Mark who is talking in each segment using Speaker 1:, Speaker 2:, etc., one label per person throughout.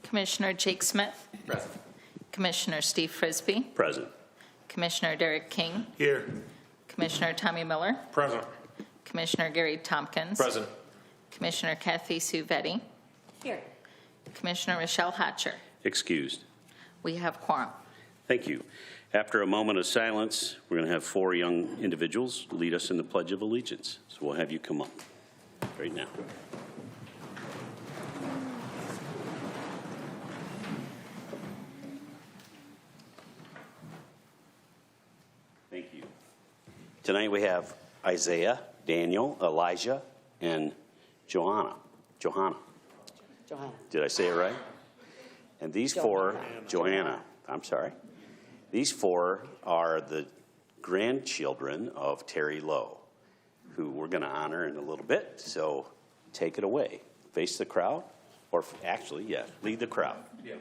Speaker 1: Commissioner Jake Smith.
Speaker 2: Present.
Speaker 1: Commissioner Steve Frisbee.
Speaker 3: Present.
Speaker 1: Commissioner Derek King.
Speaker 2: Here.
Speaker 1: Commissioner Tommy Miller.
Speaker 2: Present.
Speaker 1: Commissioner Gary Tompkins.
Speaker 2: Present.
Speaker 1: Commissioner Kathy Suvetti.
Speaker 4: Here.
Speaker 1: Commissioner Michelle Hatcher.
Speaker 3: Excused.
Speaker 1: We have quorum.
Speaker 3: Thank you. After a moment of silence, we're going to have 4 young individuals lead us in the Pledge of Allegiance. So we'll have you come up right now. Thank you. Tonight we have Isaiah, Daniel, Elijah, and Johanna. Did I say it right? And these 4, Johanna, I'm sorry. These 4 are the grandchildren of Terry Lowe, who we're going to honor in a little bit. So take it away. Face the crowd, or actually, yeah, lead the crowd. Yeah.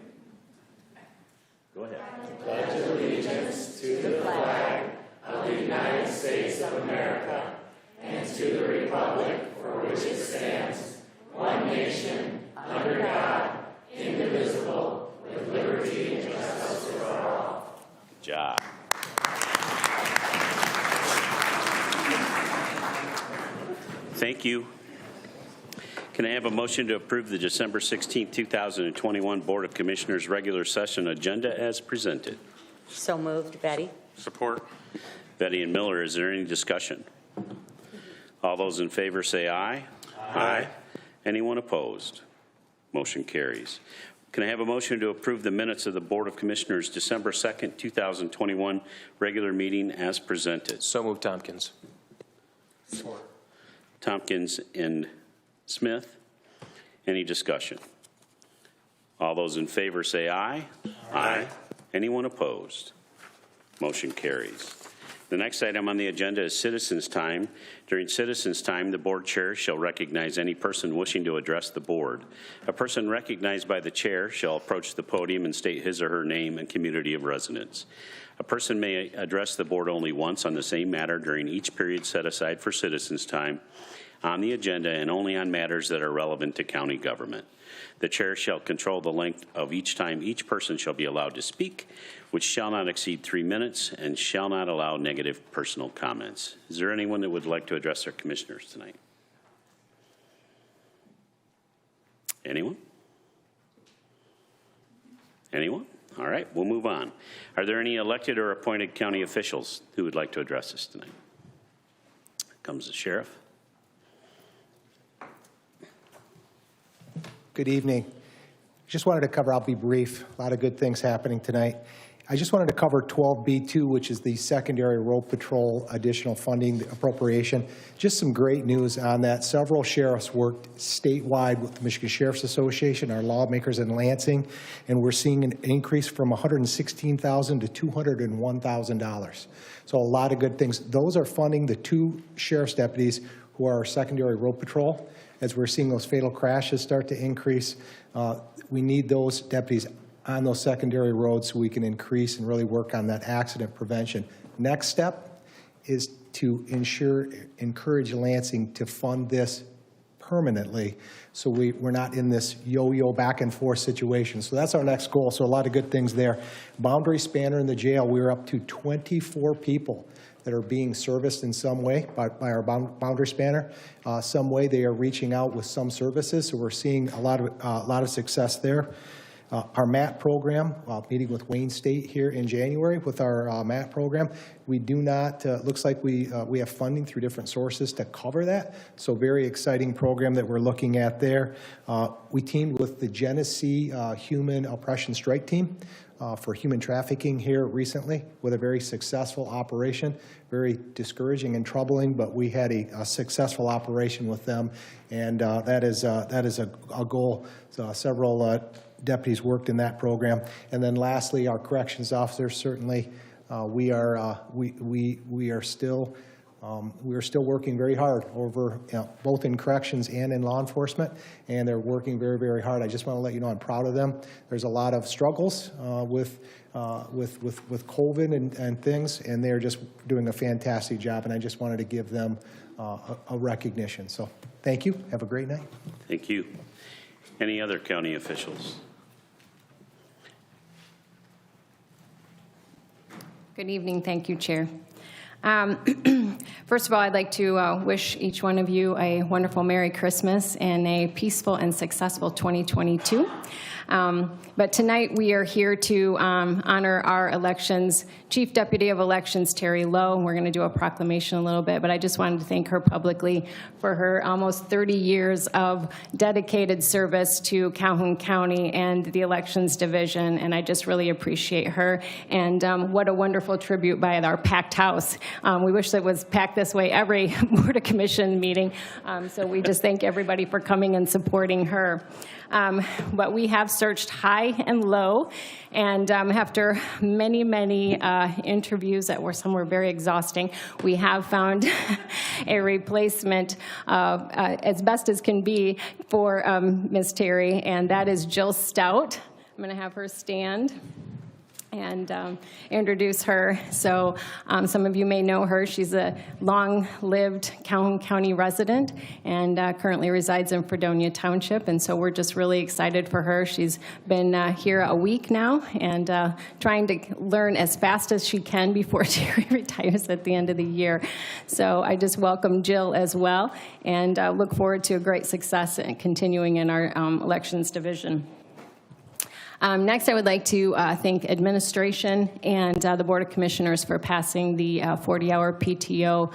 Speaker 3: Go ahead.
Speaker 5: I pledge allegiance to the flag of the United States of America and to the republic for which it stands, one nation, under God, indivisible, with liberty and justice for all.
Speaker 3: Good job. Thank you. Can I have a motion to approve the December 16, 2021 Board of Commissioners regular session agenda as presented?
Speaker 4: So moved. Betty.
Speaker 2: Support.
Speaker 3: Betty and Miller, is there any discussion? All those in favor say aye. Aye. Anyone opposed? Motion carries. Can I have a motion to approve the minutes of the Board of Commissioners December 2nd, 2021 regular meeting as presented?
Speaker 2: So moved, Tompkins. Support.
Speaker 3: Tompkins and Smith. Any discussion? All those in favor say aye. Aye. Anyone opposed? Motion carries. The next item on the agenda is citizens' time. During citizens' time, the board chair shall recognize any person wishing to address the board. A person recognized by the chair shall approach the podium and state his or her name and community of residence. A person may address the board only once on the same matter during each period set aside for citizens' time on the agenda and only on matters that are relevant to county government. The chair shall control the length of each time each person shall be allowed to speak, which shall not exceed 3 minutes and shall not allow negative personal comments. Is there anyone that would like to address our commissioners tonight? Anyone? Anyone? All right, we'll move on. Are there any elected or appointed county officials who would like to address us tonight? Comes the sheriff.
Speaker 6: Good evening. Just wanted to cover, I'll be brief, a lot of good things happening tonight. I just wanted to cover 12B2, which is the secondary road patrol additional funding appropriation. Just some great news on that. Several sheriffs worked statewide with the Michigan Sheriff's Association, our lawmakers in Lansing, and we're seeing an increase from $116,000 to $201,000. So a lot of good things. Those are funding the 2 sheriff's deputies who are our secondary road patrol. As we're seeing those fatal crashes start to increase, we need those deputies on those secondary roads so we can increase and really work on that accident prevention. Next step is to encourage Lansing to fund this permanently so we're not in this yo-yo back and forth situation. So that's our next goal. So a lot of good things there. Boundary spanner in the jail, we're up to 24 people that are being serviced in some way by our boundary spanner. Some way they are reaching out with some services, so we're seeing a lot of success there. Our MAT program, meeting with Wayne State here in January with our MAT program, we do not, looks like we have funding through different sources to cover that, so very exciting program that we're looking at there. We teamed with the Genesee Human Oppression Strike Team for human trafficking here recently with a very successful operation. Very discouraging and troubling, but we had a successful operation with them, and that is a goal. So several deputies worked in that program, and then lastly, our corrections officers. Certainly, we are still working very hard over both in corrections and in law enforcement, and they're working very, very hard. I just want to let you know I'm proud of them. There's a lot of struggles with COVID and things, and they're just doing a fantastic job, and I just wanted to give them a recognition. So thank you. Have a great night.
Speaker 3: Thank you. Any other county officials?
Speaker 7: Good evening. Thank you, Chair. First of all, I'd like to wish each one of you a wonderful Merry Christmas and a peaceful and successful 2022. But tonight we are here to honor our elections, Chief Deputy of Elections, Terry Lowe. We're going to do a proclamation a little bit, but I just wanted to thank her publicly for her almost 30 years of dedicated service to Calhoun County and the Elections Division, and I just really appreciate her. And what a wonderful tribute by our packed house. We wish it was packed this way every Board of Commission meeting, so we just thank everybody for coming and supporting her. But we have searched high and low, and after many interviews some were very exhausting, we have found a replacement as best as can be for Ms. Terry, and that is Jill Stout. I'm going to have her stand and introduce her. So some of you may know her. She's a long-lived Calhoun County resident and currently resides in Fredonia Township, and so we're just really excited for her. She's been here a week now and trying to learn as fast as she can before Terry retires at the end of the year. So I just welcome Jill as well and look forward to a great success and continuing in our elections division. Next, I would like to thank administration and the Board of Commissioners for passing the 40-hour PTO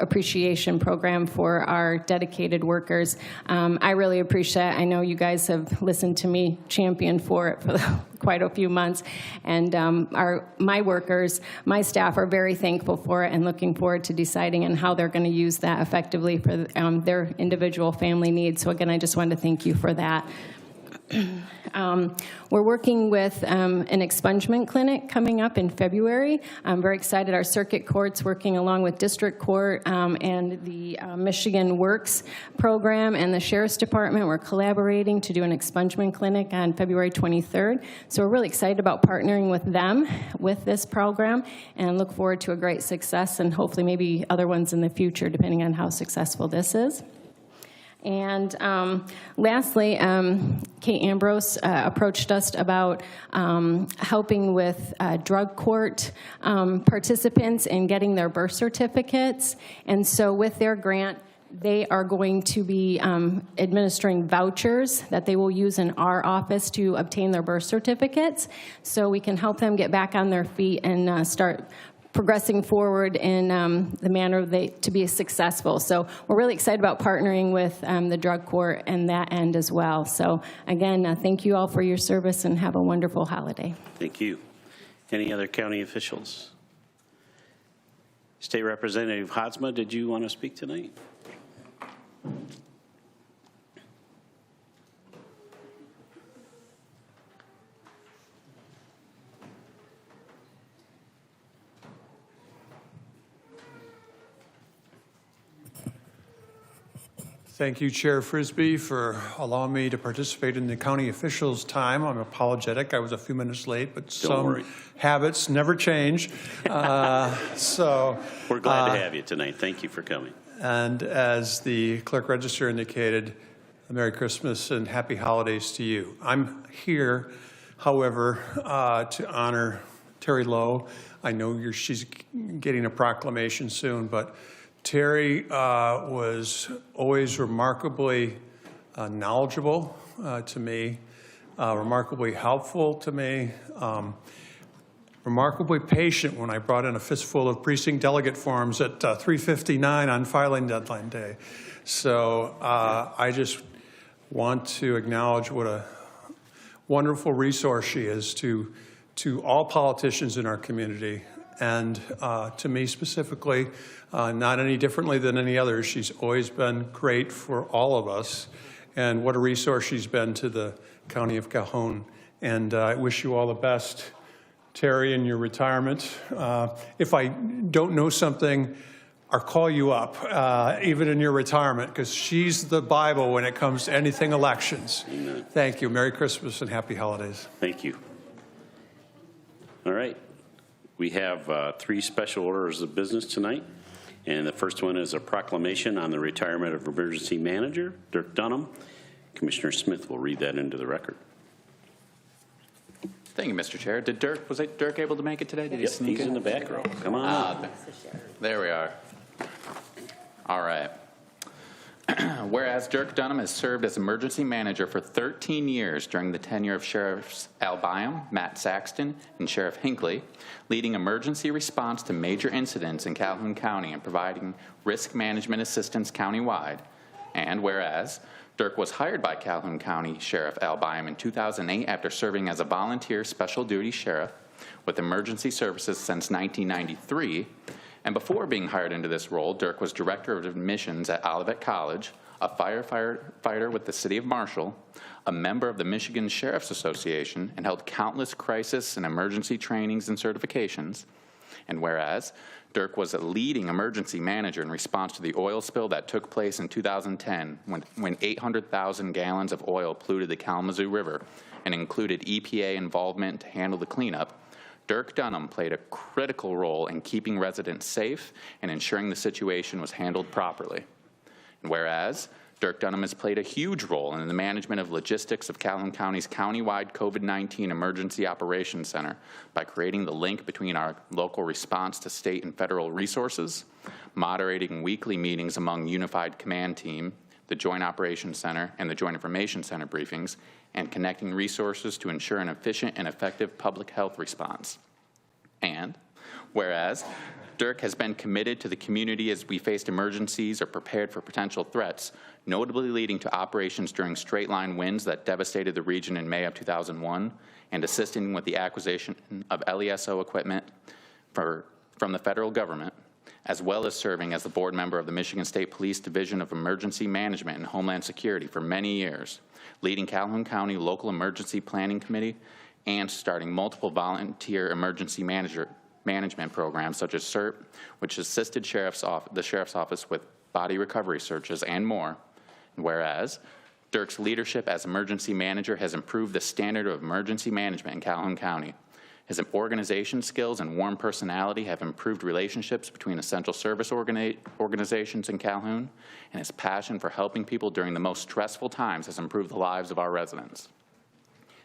Speaker 7: appreciation program for our dedicated workers. I really appreciate it. I know you guys have listened to me champion for it for quite a few months, and my workers, my staff are very thankful for it and looking forward to deciding on how they're going to use that effectively for their individual family needs. So again, I just wanted to thank you for that. We're working with an expungement clinic coming up in February. I'm very excited. Our circuit court's working along with district court and the Michigan Works program and the Sheriff's Department. We're collaborating to do an expungement clinic on February 23rd. So we're really excited about partnering with them with this program and look forward to a great success and hopefully maybe other ones in the future depending on how successful this is. And lastly, Kate Ambrose approached us about helping with drug court participants in getting their birth certificates. And so with their grant, they are going to be administering vouchers that they will use in our office to obtain their birth certificates. So we can help them get back on their feet and start progressing forward in the manner to be successful. So we're really excited about partnering with the drug court and that end as well. So again, thank you all for your service and have a wonderful holiday.
Speaker 3: Thank you. Any other county officials? State Representative Hadsma, did you want to speak tonight?
Speaker 8: Thank you, Chair Frisbee, for allowing me to participate in the county officials' time. I'm apologetic. I was a few minutes late, but some habits never change. So
Speaker 3: we're glad to have you tonight. Thank you for coming.
Speaker 8: And as the clerk register indicated, Merry Christmas and Happy Holidays to you. I'm here, however, to honor Terry Lowe. I know she's getting a proclamation soon, but Terry was always remarkably knowledgeable to me, remarkably helpful to me, remarkably patient when I brought in a fistful of precinct delegate forms at 3:59 on filing deadline day. So I just want to acknowledge what a wonderful resource she is to all politicians in our community. And to me specifically, not any differently than any others, she's always been great for all of us. And what a resource she's been to the County of Calhoun. And I wish you all the best, Terry, in your retirement. If I don't know something, I'll call you up, even in your retirement, because she's the Bible when it comes to anything elections.
Speaker 3: Amen.
Speaker 8: Thank you. Merry Christmas and Happy Holidays.
Speaker 3: Thank you. All right. We have 3 special orders of business tonight, and the first one is a proclamation on the retirement of Emergency Manager Dirk Dunham. Commissioner Smith will read that into the record.
Speaker 9: Thank you, Mr. Chair. Was Dirk able to make it today? Did he
Speaker 3: Yep,
Speaker 9: sneak
Speaker 3: he's in the back row. Come on up.
Speaker 9: There we are. All right. Whereas Dirk Dunham has served as emergency manager for 13 years during the tenure of Sheriffs Al Byam, Matt Saxton, and Sheriff Hinckley, leading emergency response to major incidents in Calhoun County and providing risk management assistance countywide. And whereas Dirk was hired by Calhoun County Sheriff Al Byam in 2008 after serving as a volunteer special duty sheriff with emergency services since 1993, and before being hired into this role, Dirk was director of admissions at Olivet College, a firefighter with the city of Marshall, a member of the Michigan Sheriff's Association, and held countless crisis and emergency trainings and certifications. And whereas Dirk was a leading emergency manager in response to the oil spill that took place in 2010 when 800,000 gallons of oil polluted the Kalamazoo River and included EPA involvement to handle the cleanup, Dirk Dunham played a critical role in keeping residents safe and ensuring the situation was handled properly. And whereas Dirk Dunham has played a huge role in the management of logistics of Calhoun County's countywide COVID-19 Emergency Operations Center by creating the link between our local response to state and federal resources, moderating weekly meetings among Unified Command Team, the Joint Operations Center, and the Joint Information Center briefings, and connecting resources to ensure an efficient and effective public health response. And whereas Dirk has been committed to the community as we faced emergencies or prepared for potential threats, notably leading to operations during straight-line winds that devastated the region in May of 2001, and assisting with the acquisition of LESO equipment from the federal government, as well as serving as the board member of the Michigan State Police Division of Emergency Management and Homeland Security for many years, leading Calhoun County Local Emergency Planning Committee, and starting multiple volunteer emergency management programs such as CERT, which assisted the Sheriff's Office with body recovery searches and more. Whereas Dirk's leadership as emergency manager has improved the standard of emergency management in Calhoun County. His organization skills and warm personality have improved relationships between essential service organizations in Calhoun, and his passion for helping people during the most stressful times has improved the lives of our residents.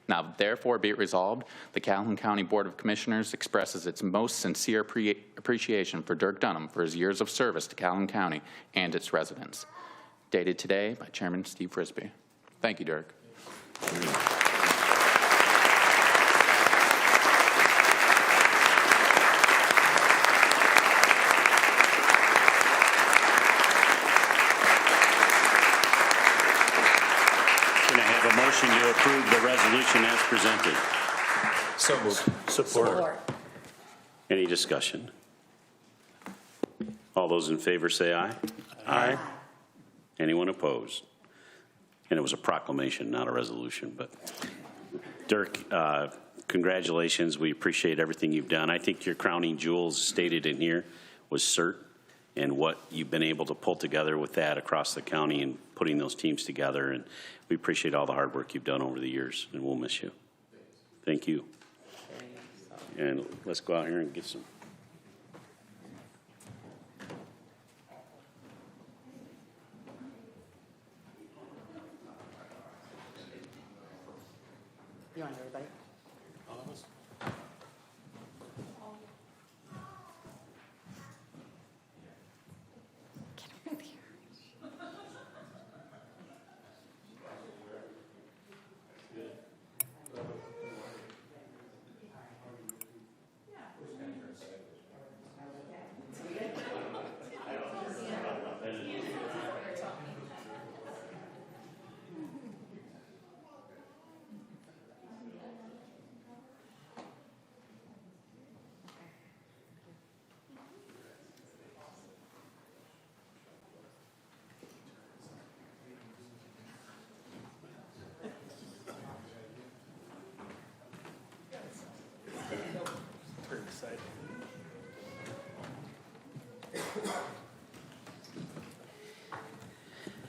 Speaker 9: Now, therefore, be it resolved, the Calhoun County Board of Commissioners expresses its most sincere appreciation for Dirk Dunham for his years of service to Calhoun County and its residents. Dated today by Chairman Steve Frisbee. Thank you, Dirk.
Speaker 3: Motion to approve the resolution as presented.
Speaker 2: So moved. Support.
Speaker 3: Any discussion? All those in favor say aye. Aye. Anyone opposed? And it was a proclamation, not a resolution. But Dirk, congratulations. We appreciate everything you've done. I think your crowning jewels stated in here was CERT and what you've been able to pull together with that across the county and putting those teams together. And we appreciate all the hard work you've done over the years, and we'll miss you. Thank you. And let's go out here and get some.
Speaker 4: You want everybody?
Speaker 2: All of us?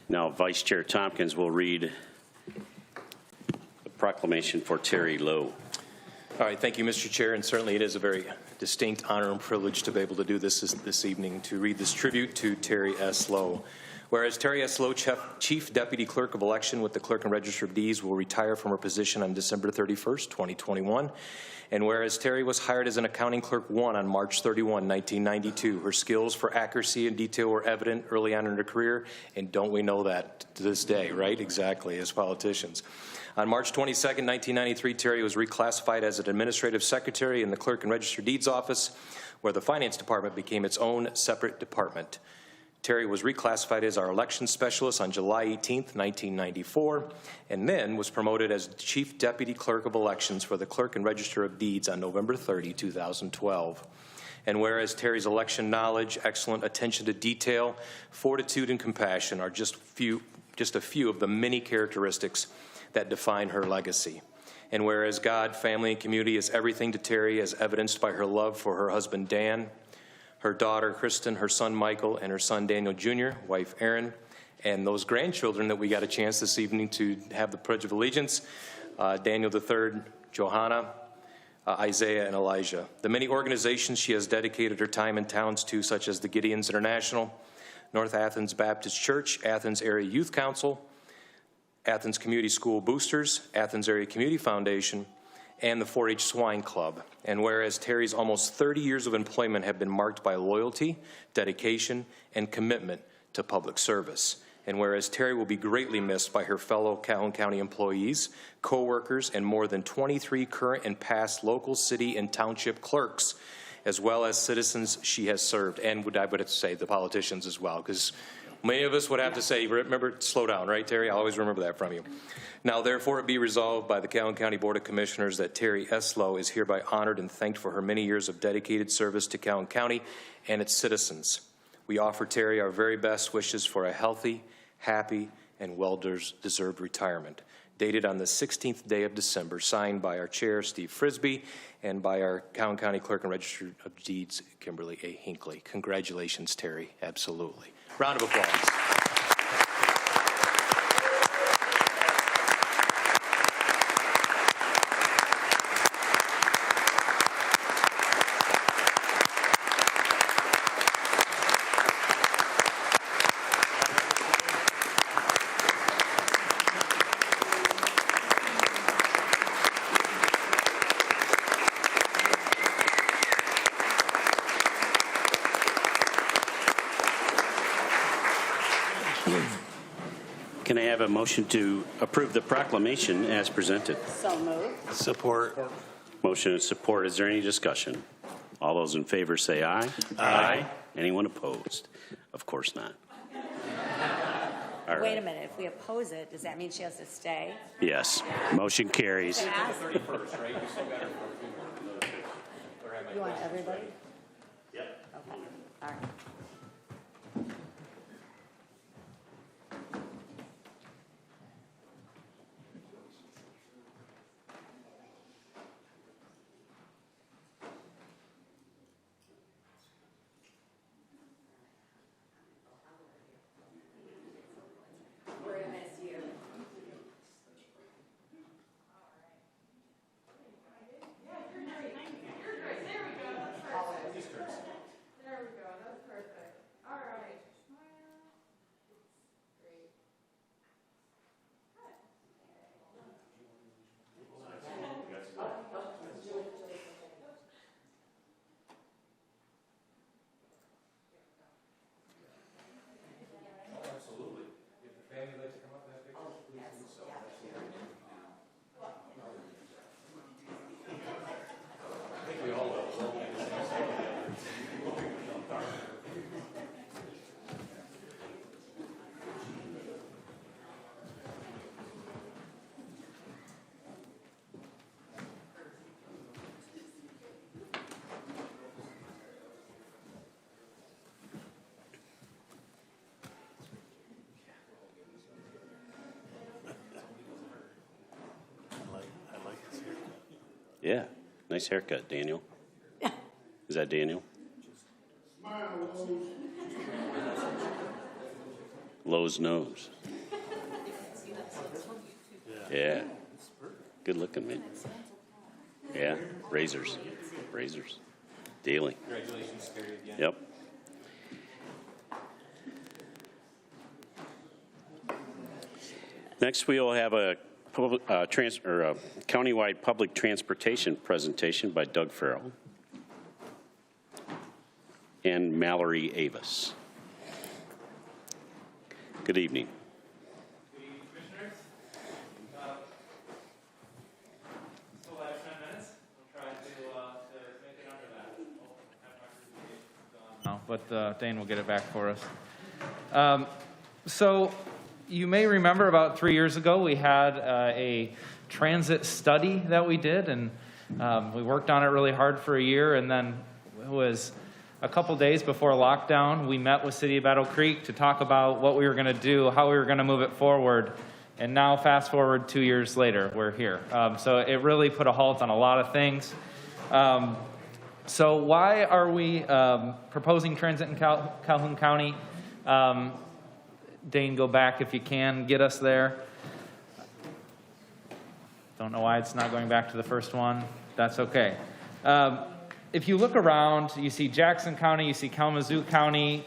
Speaker 3: Now, Vice Chair Tompkins will read the proclamation for Terry Lowe.
Speaker 2: All right, thank you, Mr. Chair, and certainly it is a very distinct honor and privilege to be able to do this evening, to read this tribute to Terry S. Lowe. Whereas Terry S. Lowe, Chief Deputy Clerk of Election with the Clerk and Register of Deeds, will retire from her position on December 31st, 2021. And whereas Terry was hired as an accounting clerk 1 on March 31, 1992, her skills for accuracy and detail were evident early on in her career, and don't we know that to this day, right? Exactly, as politicians. On March 22, 1993, Terry was reclassified as an administrative secretary in the Clerk and Register of Deeds office, where the Finance Department became its own separate department. Terry was reclassified as our election specialist on July 18, 1994, and then was promoted as Chief Deputy Clerk of Elections for the Clerk and Register of Deeds on November 30, 2012. And whereas Terry's election knowledge, excellent attention to detail, fortitude, and compassion are just a few of the many characteristics that define her legacy. And whereas God, family, and community is everything to Terry, as evidenced by her love for her husband Dan, her daughter Kristen, her son Michael, and her son Daniel Jr., wife Erin, and those grandchildren that we got a chance this evening to have the Pledge of Allegiance, Daniel III, Johanna, Isaiah, and Elijah. The many organizations she has dedicated her time and talents to, such as the Gideons International, North Athens Baptist Church, Athens Area Youth Council, Athens Community School Boosters, Athens Area Community Foundation, and the 4-H Swine Club. And whereas Terry's almost 30 years of employment have been marked by loyalty, dedication, and commitment to public service. And whereas Terry will be greatly missed by her fellow Calhoun County employees, co-workers, and more than 23 current and past local, city, and township clerks, as well as citizens she has served, and I would have to say the politicians as well, because many of us would have to say, remember, slow down, right, Terry? I always remember that from you. Now, therefore, it be resolved by the Calhoun County Board of Commissioners that Terry S. Lowe is hereby honored and thanked for her many years of dedicated service to Calhoun County and its citizens. We offer Terry our very best wishes for a healthy, happy, and well-deserved retirement. Dated on the 16th day of December, signed by our chair, Steve Frisbee, and by our Calhoun County Clerk and Register of Deeds, Kimberly A. Hinckley. Congratulations, Terry. Absolutely. Round of applause.
Speaker 3: Can I have a motion to approve the proclamation as presented?
Speaker 4: So moved.
Speaker 2: Support.
Speaker 3: Motion and support. Is there any discussion? All those in favor say aye. Aye. Anyone opposed? Of course not. All right.
Speaker 4: Wait a minute, if we oppose it, does that mean she has to stay?
Speaker 3: Yes. Motion carries.
Speaker 4: You want everybody? Yep. Okay, all right.
Speaker 3: Yeah. Nice haircut, Daniel. Is that Daniel? Lowe's nose. Yeah. Good looking, man. Yeah. Razors. Razors. Daily. Congratulations, Terry, again. Yep. Next, we will have a countywide public transportation presentation by Doug Farrell and Mallory Avis. Good evening.
Speaker 10: Good evening, Commissioners. Still have 10 minutes. We'll try to make it under that. Oh, but Dane will get it back for us. So you may remember about 3 years ago we had a transit study that we did, and we worked on it really hard for a year, and then it was a couple days before lockdown, we met with City of Battle Creek to talk about what we were going to do, how we were going to move it forward, and now fast forward 2 years later, we're here. So it really put a halt on a lot of things. So why are we proposing transit in Calhoun County? Dane, go back if you can, get us there. Don't know why it's not going back to the first one. That's okay. If you look around, you see Jackson County, you see Kalamazoo County,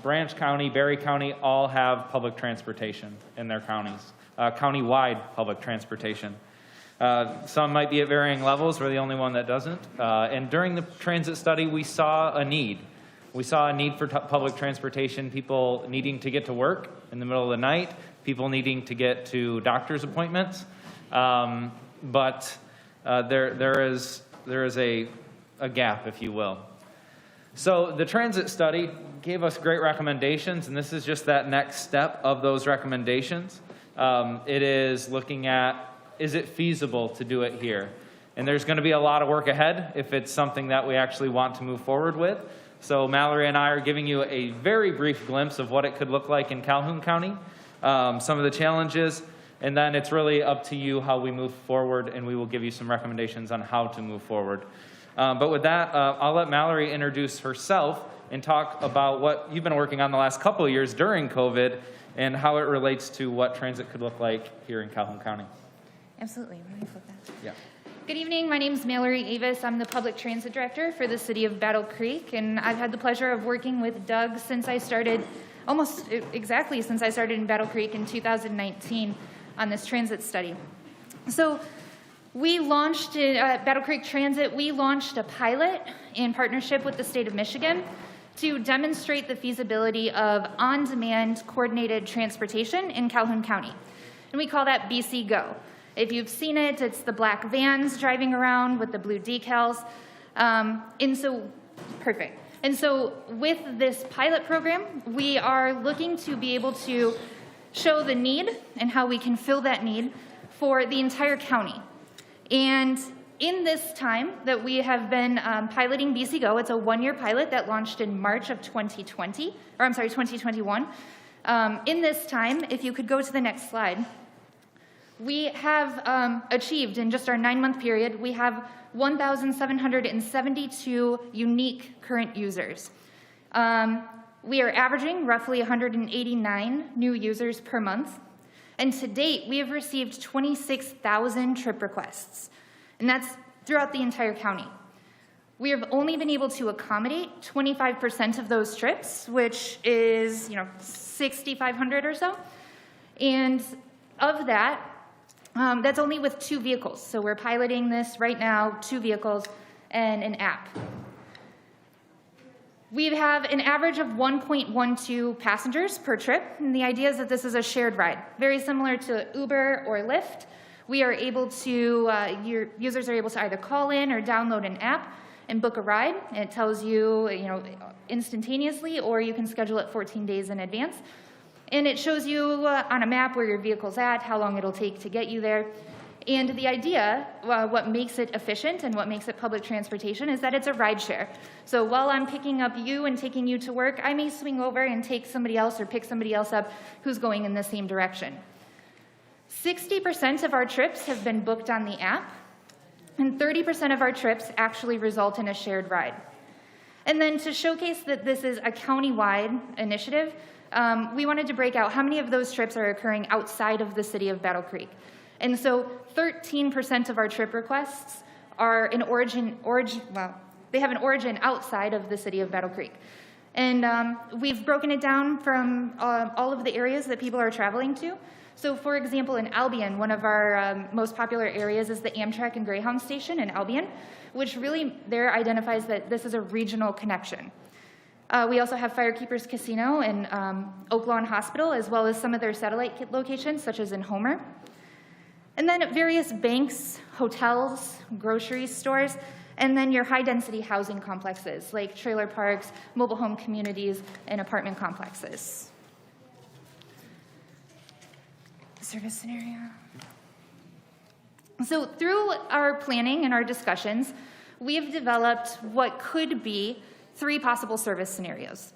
Speaker 10: Branch County, Berry County, all have public transportation in their counties, county-wide public transportation. Some might be at varying levels. We're the only one that doesn't. And during the transit study, we saw a need. We saw a need for public transportation, people needing to get to work in the middle of the night, people needing to get to doctor's appointments. But there is a gap, if you will. So the transit study gave us great recommendations, and this is just that next step of those recommendations. It is looking at, is it feasible to do it here? And there's going to be a lot of work ahead if it's something that we actually want to move forward with. So Mallory and I are giving you a very brief glimpse of what it could look like in Calhoun County, some of the challenges, and then it's really up to you how we move forward, and we will give you some recommendations on how to move forward. But with that, I'll let Mallory introduce herself and talk about what you've been working on the last couple of years during COVID and how it relates to what transit could look like here in Calhoun County.
Speaker 11: Absolutely. Let me flip that.
Speaker 3: Yeah.
Speaker 11: Good evening. My name is Mallory Avis. I'm the Public Transit Director for the City of Battle Creek, and I've had the pleasure of working with Doug since I started, almost exactly since I started in Battle Creek in 2019 on this transit study. So we launched at Battle Creek Transit, we launched a pilot in partnership with the state of Michigan to demonstrate the feasibility of on-demand coordinated transportation in Calhoun County. And we call that BC Go. If you've seen it, it's the black vans driving around with the blue decals. Perfect. And so with this pilot program, we are looking to be able to show the need and how we can fill that need for the entire county. And in this time that we have been piloting BC Go, it's a one-year pilot that launched in March of 2021. In this time, if you could go to the next slide, we have achieved, in just our 9-month period, we have 1,772 unique current users. We are averaging roughly 189 new users per month. And to date, we have received 26,000 trip requests. And that's throughout the entire county. We have only been able to accommodate 25% of those trips, which is, 6,500 or so. And of that, that's only with 2 vehicles. So we're piloting this right now, 2 vehicles and an app. We have an average of 1.12 passengers per trip, and the idea is that this is a shared ride, very similar to Uber or Lyft. We are able to, your users are able to either call in or download an app and book a ride, and it tells you, instantaneously, or you can schedule it 14 days in advance. And it shows you on a map where your vehicle's at, how long it'll take to get you there. And the idea, what makes it efficient and what makes it public transportation is that it's a ride share. So while I'm picking up you and taking you to work, I may swing over and take somebody else or pick somebody else up who's going in the same direction. 60% of our trips have been booked on the app, and 30% of our trips actually result in a shared ride. And then to showcase that this is a county-wide initiative, we wanted to break out how many of those trips are occurring outside of the city of Battle Creek. And so 13% of our trip requests are they have an origin outside of the city of Battle Creek. And we've broken it down from all of the areas that people are traveling to. So for example, in Albion, one of our most popular areas is the Amtrak and Greyhound station in Albion, which really there identifies that this is a regional connection. We also have Firekeepers Casino and Oak Lawn Hospital, as well as some of their satellite locations, such as in Homer. And then various banks, hotels, grocery stores, and then your high-density housing complexes, like trailer parks, mobile home communities, and apartment complexes. Service scenario. So through our planning and our discussions, we've developed what could be 3 possible service scenarios.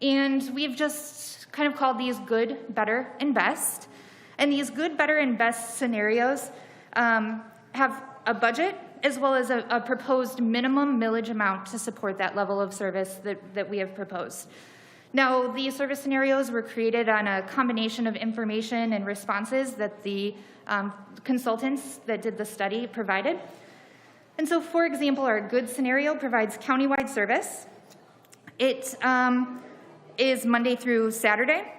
Speaker 11: And we've just kind of called these good, better, and best. And these good, better, and best scenarios have a budget as well as a proposed minimum millage amount to support that level of service that we have proposed. Now, these service scenarios were created on a combination of information and responses that the consultants that did the study provided. And so, for example, our good scenario provides countywide service. It is Monday through Saturday.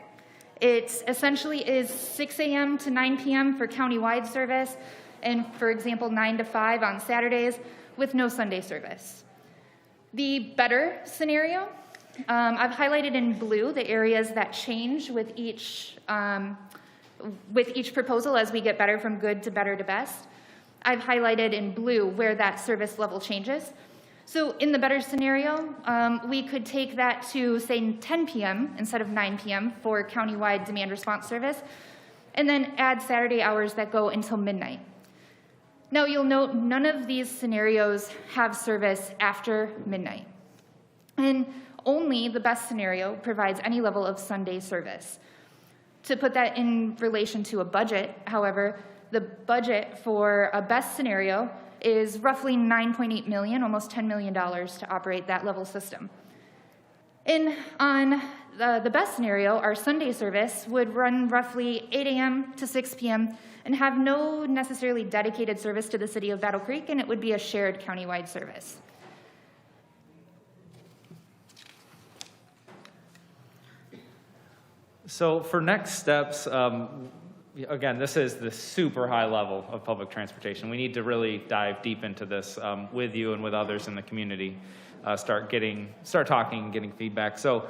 Speaker 11: It essentially is 6 a.m. to 9 p.m. for countywide service, and for example, 9 to 5 on Saturdays with no Sunday service. The better scenario, I've highlighted in blue the areas that change with each proposal as we get better from good to better to best. I've highlighted in blue where that service level changes. So in the better scenario, we could take that to, say, 10 p.m. instead of 9 p.m. for countywide demand response service, and then add Saturday hours that go until midnight. Now, you'll note none of these scenarios have service after midnight. And only the best scenario provides any level of Sunday service. To put that in relation to a budget, however, the budget for a best scenario is roughly $9.8 million, almost $10 million to operate that level system. And on the best scenario, our Sunday service would run roughly 8 a.m. to 6 p.m. and have no necessarily dedicated service to the city of Battle Creek, and it would be a shared countywide service.
Speaker 10: So for next steps, again, this is the super high level of public transportation. We need to really dive deep into this with you and with others in the community. Start talking and getting feedback. So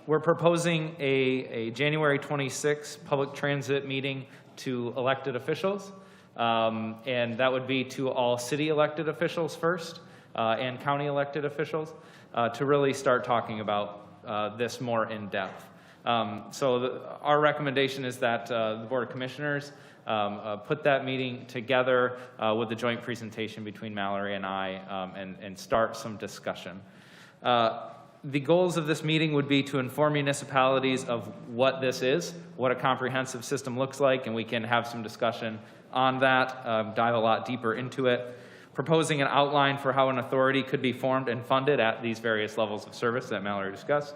Speaker 10: we're proposing a January 26th public transit meeting to elected officials. And that would be to all city elected officials first and county elected officials to really start talking about this more in depth. Our recommendation is that the Board of Commissioners put that meeting together with the joint presentation between Mallory and I and start some discussion. The goals of this meeting would be to inform municipalities of what this is, what a comprehensive system looks like, and we can have some discussion on that, dive a lot deeper into it. Proposing an outline for how an authority could be formed and funded at these various levels of service that Mallory discussed.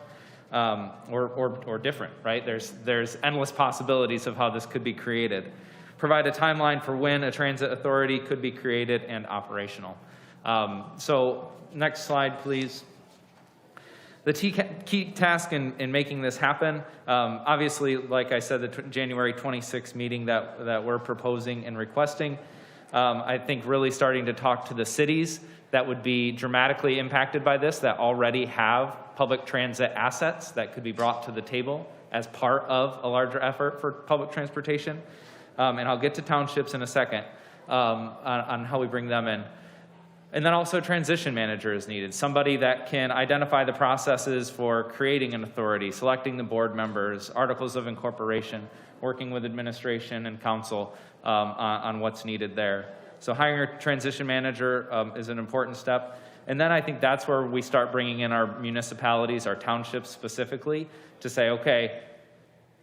Speaker 10: Or different, right? There's endless possibilities of how this could be created. Provide a timeline for when a transit authority could be created and operational. So next slide, please. The key task in making this happen, obviously, like I said, the January 26th meeting that we're proposing and requesting, I think really starting to talk to the cities that would be dramatically impacted by this, that already have public transit assets that could be brought to the table as part of a larger effort for public transportation. And I'll get to townships in a second on how we bring them in. And then also transition manager is needed, somebody that can identify the processes for creating an authority, selecting the board members, articles of incorporation, working with administration and council on what's needed there. So hiring a transition manager is an important step. And then I think that's where we start bringing in our municipalities, our townships specifically, to say, okay,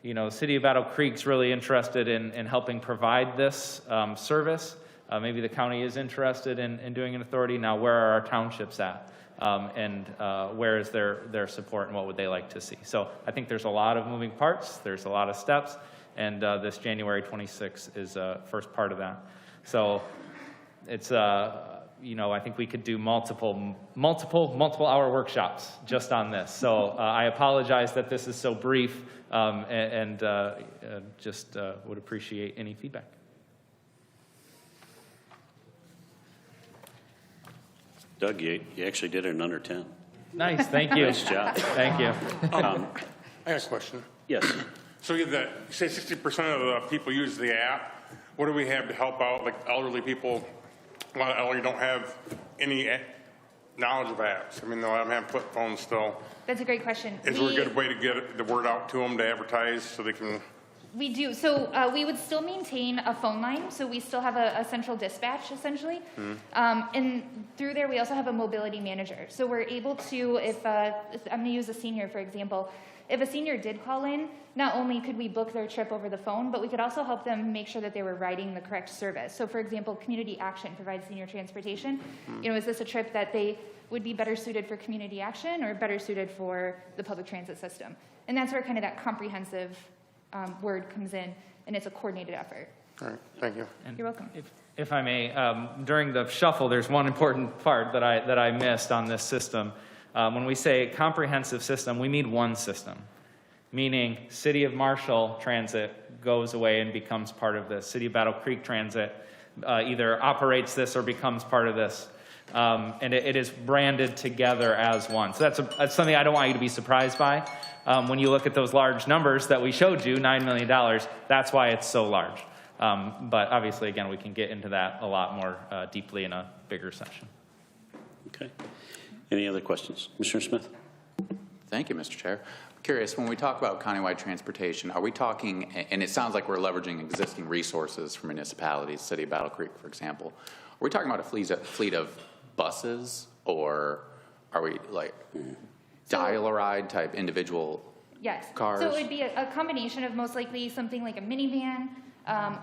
Speaker 10: you know, City of Battle Creek's really interested in helping provide this service. Maybe the county is interested in doing an authority. Now, where are our townships at? And where is their support and what would they like to see? So I think there's a lot of moving parts. There's a lot of steps. And this January 26th is first part of that. So it's you know, I think we could do multiple hour workshops just on this. So I apologize that this is so brief, and just would appreciate any feedback.
Speaker 3: Doug, you actually did it in under 10.
Speaker 10: Nice, thank you.
Speaker 3: Nice job.
Speaker 10: Thank you.
Speaker 5: I got a question.
Speaker 3: Yes.
Speaker 5: So you say 60% of the people use the app. What do we have to help out, like elderly people? A lot of elderly don't have any knowledge of apps. I mean, a lot of them have flip phones still.
Speaker 11: That's a great question.
Speaker 5: Is there a good way to get the word out to them to advertise so they can?
Speaker 11: We do. So we would still maintain a phone line. So we still have a central dispatch, essentially. And through there, we also have a mobility manager. So we're able to, if I'm going to use a senior, for example, if a senior did call in, not only could we book their trip over the phone, but we could also help them make sure that they were riding the correct service. So for example, Community Action provides senior transportation. You know, is this a trip that they would be better suited for Community Action or better suited for the public transit system? And that's where kind of that comprehensive word comes in, and it's a coordinated effort.
Speaker 5: All right, thank you.
Speaker 10: And
Speaker 11: You're welcome.
Speaker 10: If I may, during the shuffle, there's one important part that I missed on this system. When we say comprehensive system, we mean one system, meaning City of Marshall Transit goes away and becomes part of this. City of Battle Creek Transit either operates this or becomes part of this. And it is branded together as one. So that's something I don't want you to be surprised by. When you look at those large numbers that we showed you, $9 million, that's why it's so large. But obviously, again, we can get into that a lot more deeply in a bigger session.
Speaker 3: Okay. Any other questions? Commissioner Smith?
Speaker 9: Thank you, Mr. Chair. I'm curious, when we talk about countywide transportation, are we talking, and it sounds like we're leveraging existing resources for municipalities, City of Battle Creek, for example. Are we talking about a fleet of buses, or are we like dial-a-ride type individual
Speaker 11: Yes.
Speaker 9: cars?
Speaker 11: So it would be a combination of most likely something like a minivan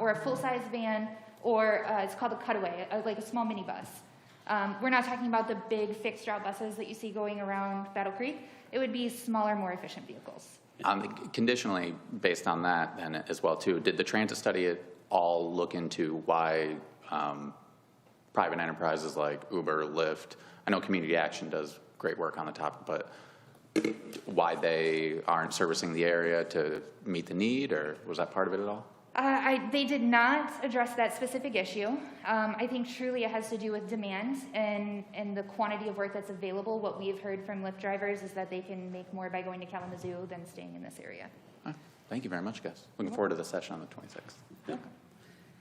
Speaker 11: or a full-size van, or it's called a cutaway, like a small minibus. We're not talking about the big fixed route buses that you see going around Battle Creek. It would be smaller, more efficient vehicles.
Speaker 9: Conditionally, based on that then as well too, did the transit study at all look into why private enterprises like Uber, Lyft, I know Community Action does great work on the topic, but why they aren't servicing the area to meet the need, or was that part of it at all?
Speaker 11: They did not address that specific issue. I think truly it has to do with demand and the quantity of work that's available. What we've heard from Lyft drivers is that they can make more by going to Kalamazoo than staying in this area.
Speaker 9: Thank you very much, guys. Looking forward to the session on the 26th.
Speaker 3: Yeah.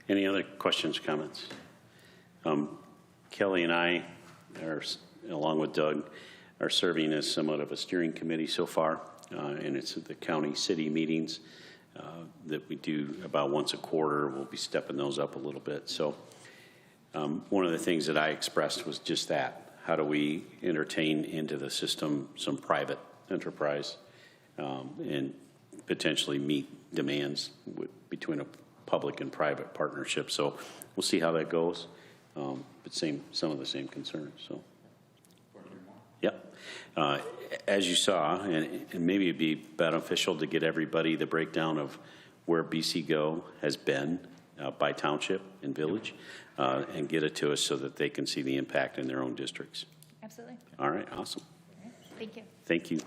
Speaker 3: Any other questions, comments? Kelly and I, along with Doug, are serving as somewhat of a steering committee so far, and it's the county city meetings that we do about once a quarter. We'll be stepping those up a little bit. So one of the things that I expressed was just that. How do we entertain into the system some private enterprise and potentially meet demands between a public and private partnership? So we'll see how that goes, but some of the same concerns. So, yep. As you saw, and maybe it'd be beneficial to get everybody the breakdown of where BC Go has been by township and village, and get it to us so that they can see the impact in their own districts.
Speaker 11: Absolutely.
Speaker 3: All right, awesome.
Speaker 11: Thank you.
Speaker 3: Thank you.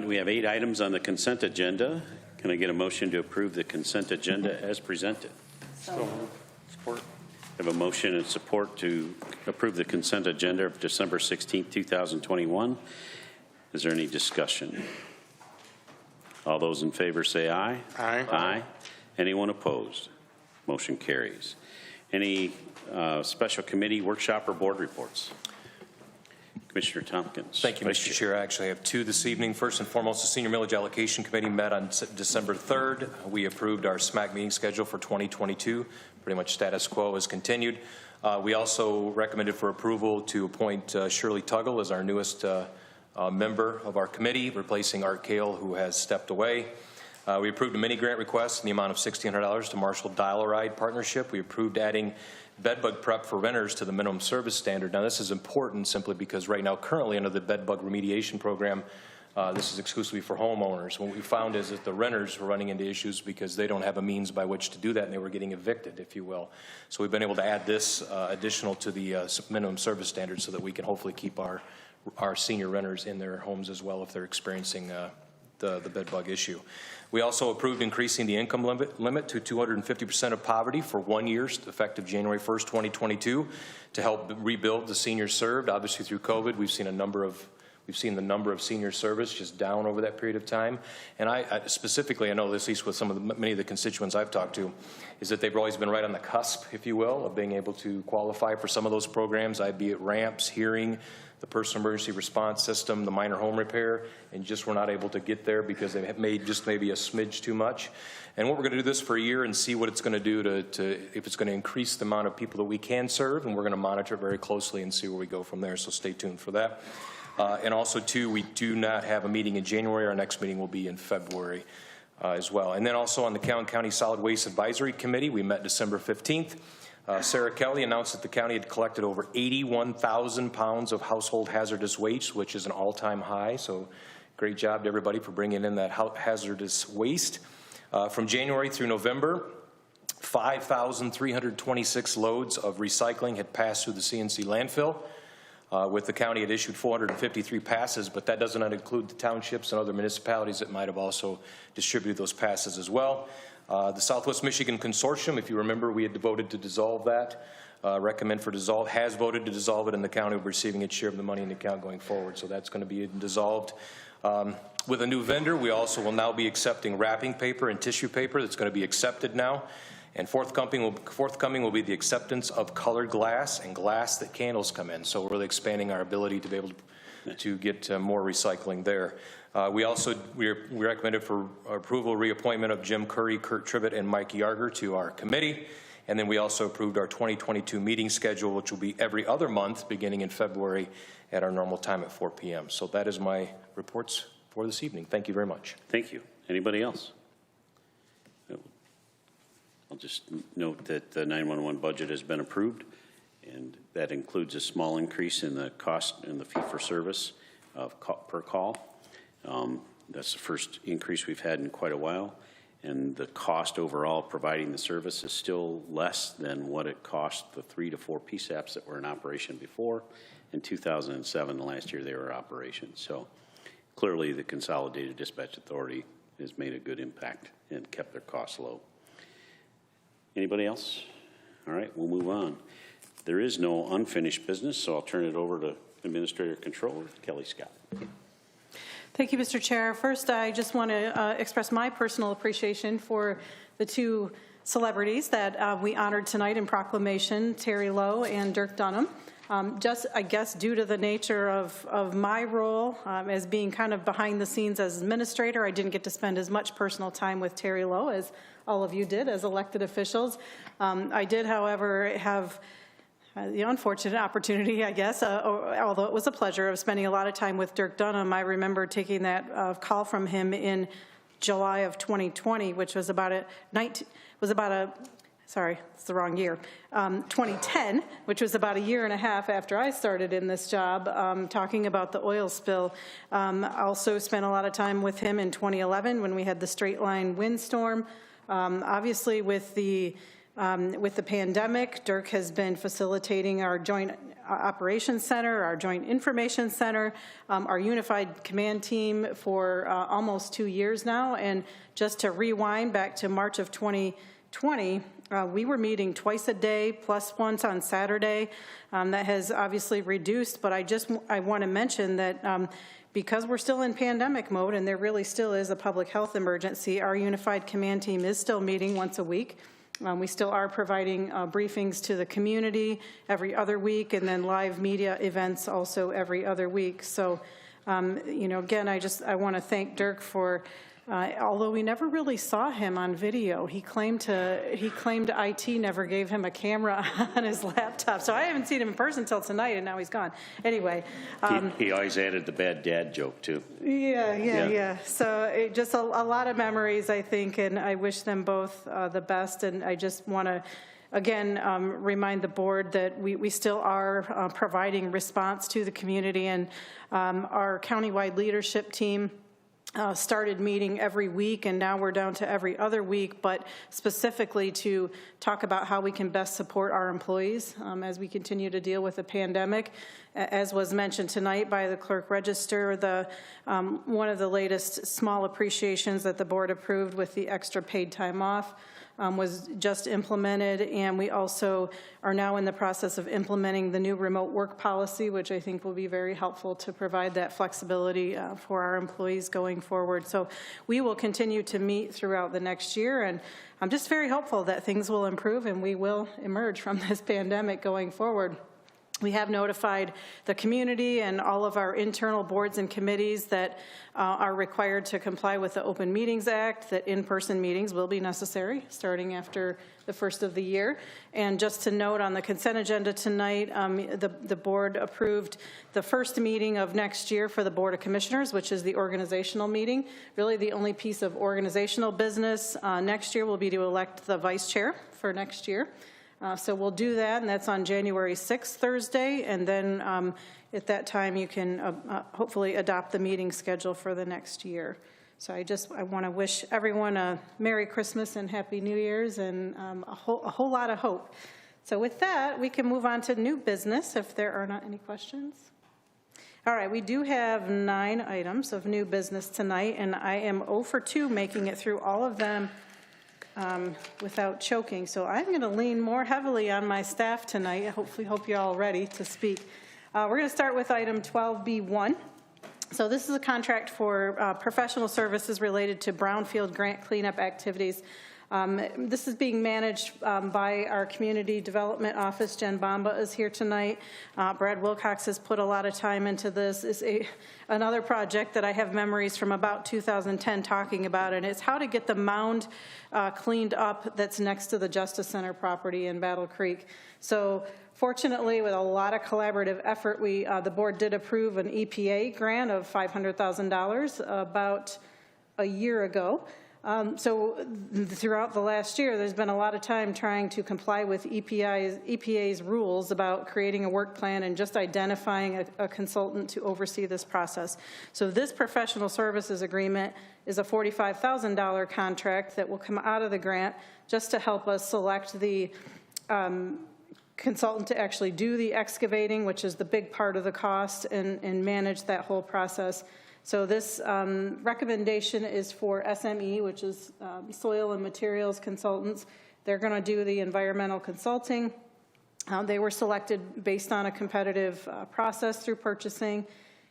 Speaker 3: We have 8 items on the consent agenda. Can I get a motion to approve the consent agenda as presented?
Speaker 5: Support.
Speaker 3: I have a motion and support to approve the consent agenda of December 16, 2021. Is there any discussion? All those in favor say aye.
Speaker 5: Aye.
Speaker 3: Aye. Anyone opposed? Motion carries. Any special committee, workshop, or board reports? Commissioner Tompkins.
Speaker 2: Thank you, Mr. Chair. I actually have 2 this evening. First and foremost, the Senior Millage Allocation Committee met on December 3rd. We approved our SMAC meeting schedule for 2022. Pretty much status quo is continued. We also recommended for approval to appoint Shirley Tuggle as our newest member of our committee, replacing Art Kale, who has stepped away. We approved a mini grant request in the amount of $1,600 to Marshall Dial-A-Ride Partnership. We approved adding bedbug prep for renters to the minimum service standard. Now, this is important simply because right now, currently under the bedbug remediation program, This is exclusively for homeowners. What we found is that the renters were running into issues because they don't have a means by which to do that, and they were getting evicted, if you will. So we've been able to add this additional to the minimum service standards so that we can hopefully keep our senior renters in their homes as well if they're experiencing the bed bug issue. We also approved increasing the income limit to 250% of poverty for 1 year, effective January 1st, 2022, to help rebuild the seniors served. Obviously, through COVID, we've seen the number of senior service just down over that period of time. And I specifically, I know, at least with many of the constituents I've talked to, is that they've always been right on the cusp, if you will, of being able to qualify for some of those programs, be it ramps, hearing, the personal emergency response system, the minor home repair, and just were not able to get there because they have made just maybe a smidge too much. And what we're going to do this for a year and see what it's going to do if it's going to increase the amount of people that we can serve, and we're going to monitor it very closely and see where we go from there. So stay tuned for that. And also, too, we do not have a meeting in January. Our next meeting will be in February as well. And then also on the Calhoun County Solid Waste Advisory Committee, we met December 15th. Sarah Kelly announced that the county had collected over 81,000 pounds of household hazardous waste, which is an all-time high. So great job to everybody for bringing in that hazardous waste. From January through November, 5,326 loads of recycling had passed through the CNC landfill. With the county, it issued 453 passes, but that does not include the townships and other municipalities that might have also distributed those passes as well. The Southwest Michigan Consortium, if you remember, we had voted to dissolve that. Has voted to dissolve it, and the county will be receiving its share of the money in the account going forward. So that's going to be dissolved. With a new vendor, we also will now be accepting wrapping paper and tissue paper. That's going to be accepted now. And forthcoming will be the acceptance of colored glass and glass that candles come in. So we're really expanding our ability to be able to get more recycling there. We recommended for approval reappointment of Jim Curry, Kurt Tribbett, and Mike Yarger to our committee. And then we also approved our 2022 meeting schedule, which will be every other month beginning in February at our normal time at 4 p.m. So that is my reports for this evening. Thank you very much.
Speaker 3: Thank you. Anybody else? I'll just note that the 911 budget has been approved, and that includes a small increase in the cost in the fee-for-service of per call. That's the first increase we've had in quite a while, and the cost overall providing the service is still less than what it cost the 3 to 4 PSAPs that were in operation before. In 2007, the last year they were in operation. So clearly the Consolidated Dispatch Authority has made a good impact and kept their costs low. Anybody else? All right, we'll move on. There is no unfinished business, so I'll turn it over to Administrator Controller Kelly Scott.
Speaker 12: Thank you, Mr. Chair. First, I just want to express my personal appreciation for the two celebrities that we honored tonight in Proclamation, Terry Lowe and Dirk Dunham. Just, I guess, due to the nature of my role as being kind of behind the scenes as administrator, I didn't get to spend as much personal time with Terry Lowe as all of you did as elected officials. I did, however, have the unfortunate opportunity, I guess, although it was a pleasure, of spending a lot of time with Dirk Dunham. I remember taking that call from him in July of 2020, which was sorry, it's the wrong year, 2010, which was about a year and a half after I started in this job, talking about the oil spill. Also spent a lot of time with him in 2011 when we had the straight line windstorm. Obviously, with the pandemic, Dirk has been facilitating our Joint Operations Center, our Joint Information Center, our Unified Command Team for almost 2 years now. And just to rewind back to March of 2020, we were meeting twice a day, plus once on Saturday. That has obviously reduced, but I want to mention that because we're still in pandemic mode and there really still is a public health emergency, our Unified Command Team is still meeting once a week. We still are providing briefings to the community every other week, and then live media events also every other week. So, again, I want to thank Dirk for, although we never really saw him on video, he claimed IT never gave him a camera on his laptop. So I haven't seen him in person until tonight, and now he's gone. Anyway.
Speaker 3: He always added the bad dad joke, too.
Speaker 12: Yeah. So just a lot of memories, I think, and I wish them both the best. And I just want to again, remind the board that we still are providing response to the community, and our countywide leadership team started meeting every week, and now we're down to every other week, but specifically to talk about how we can best support our employees as we continue to deal with the pandemic. As was mentioned tonight by the clerk register, one of the latest small appreciations that the board approved with the extra paid time off was just implemented, and we also are now in the process of implementing the new remote work policy, which I think will be very helpful to provide that flexibility for our employees going forward. So we will continue to meet throughout the next year, and I'm just very hopeful that things will improve and we will emerge from this pandemic going forward. We have notified the community and all of our internal boards and committees that are required to comply with the Open Meetings Act, that in-person meetings will be necessary starting after the first of the year. And just to note on the consent agenda tonight, the board approved the first meeting of next year for the Board of Commissioners, which is the organizational meeting. Really the only piece of organizational business next year will be to elect the vice chair for next year. So we'll do that, and that's on January 6th, Thursday, and then at that time you can hopefully adopt the meeting schedule for the next year. So I want to wish everyone a Merry Christmas and Happy New Year's and a whole lot of hope. So with that, we can move on to new business if there are not any questions. All right, we do have 9 items of new business tonight, and I am 0 for 2 making it through all of them without choking. So I'm going to lean more heavily on my staff tonight. I hope you're all ready to speak. We're going to start with item 12B1. So this is a contract for professional services related to brownfield grant cleanup activities. This is being managed by our community development office. Jen Bomba is here tonight. Brad Wilcox has put a lot of time into this. It's another project that I have memories from about 2010 talking about, and it's how to get the mound cleaned up that's next to the Justice Center property in Battle Creek. So fortunately, with a lot of collaborative effort, the board did approve an EPA grant of $500,000 about a year ago. So throughout the last year, there's been a lot of time trying to comply with EPA's rules about creating a work plan and just identifying a consultant to oversee this process. So this professional services agreement is a $45,000 contract that will come out of the grant just to help us select the consultant to actually do the excavating, which is the big part of the cost, and manage that whole process. So this recommendation is for SME, which is Soil and Materials Consultants. They're going to do the environmental consulting. They were selected based on a competitive process through purchasing,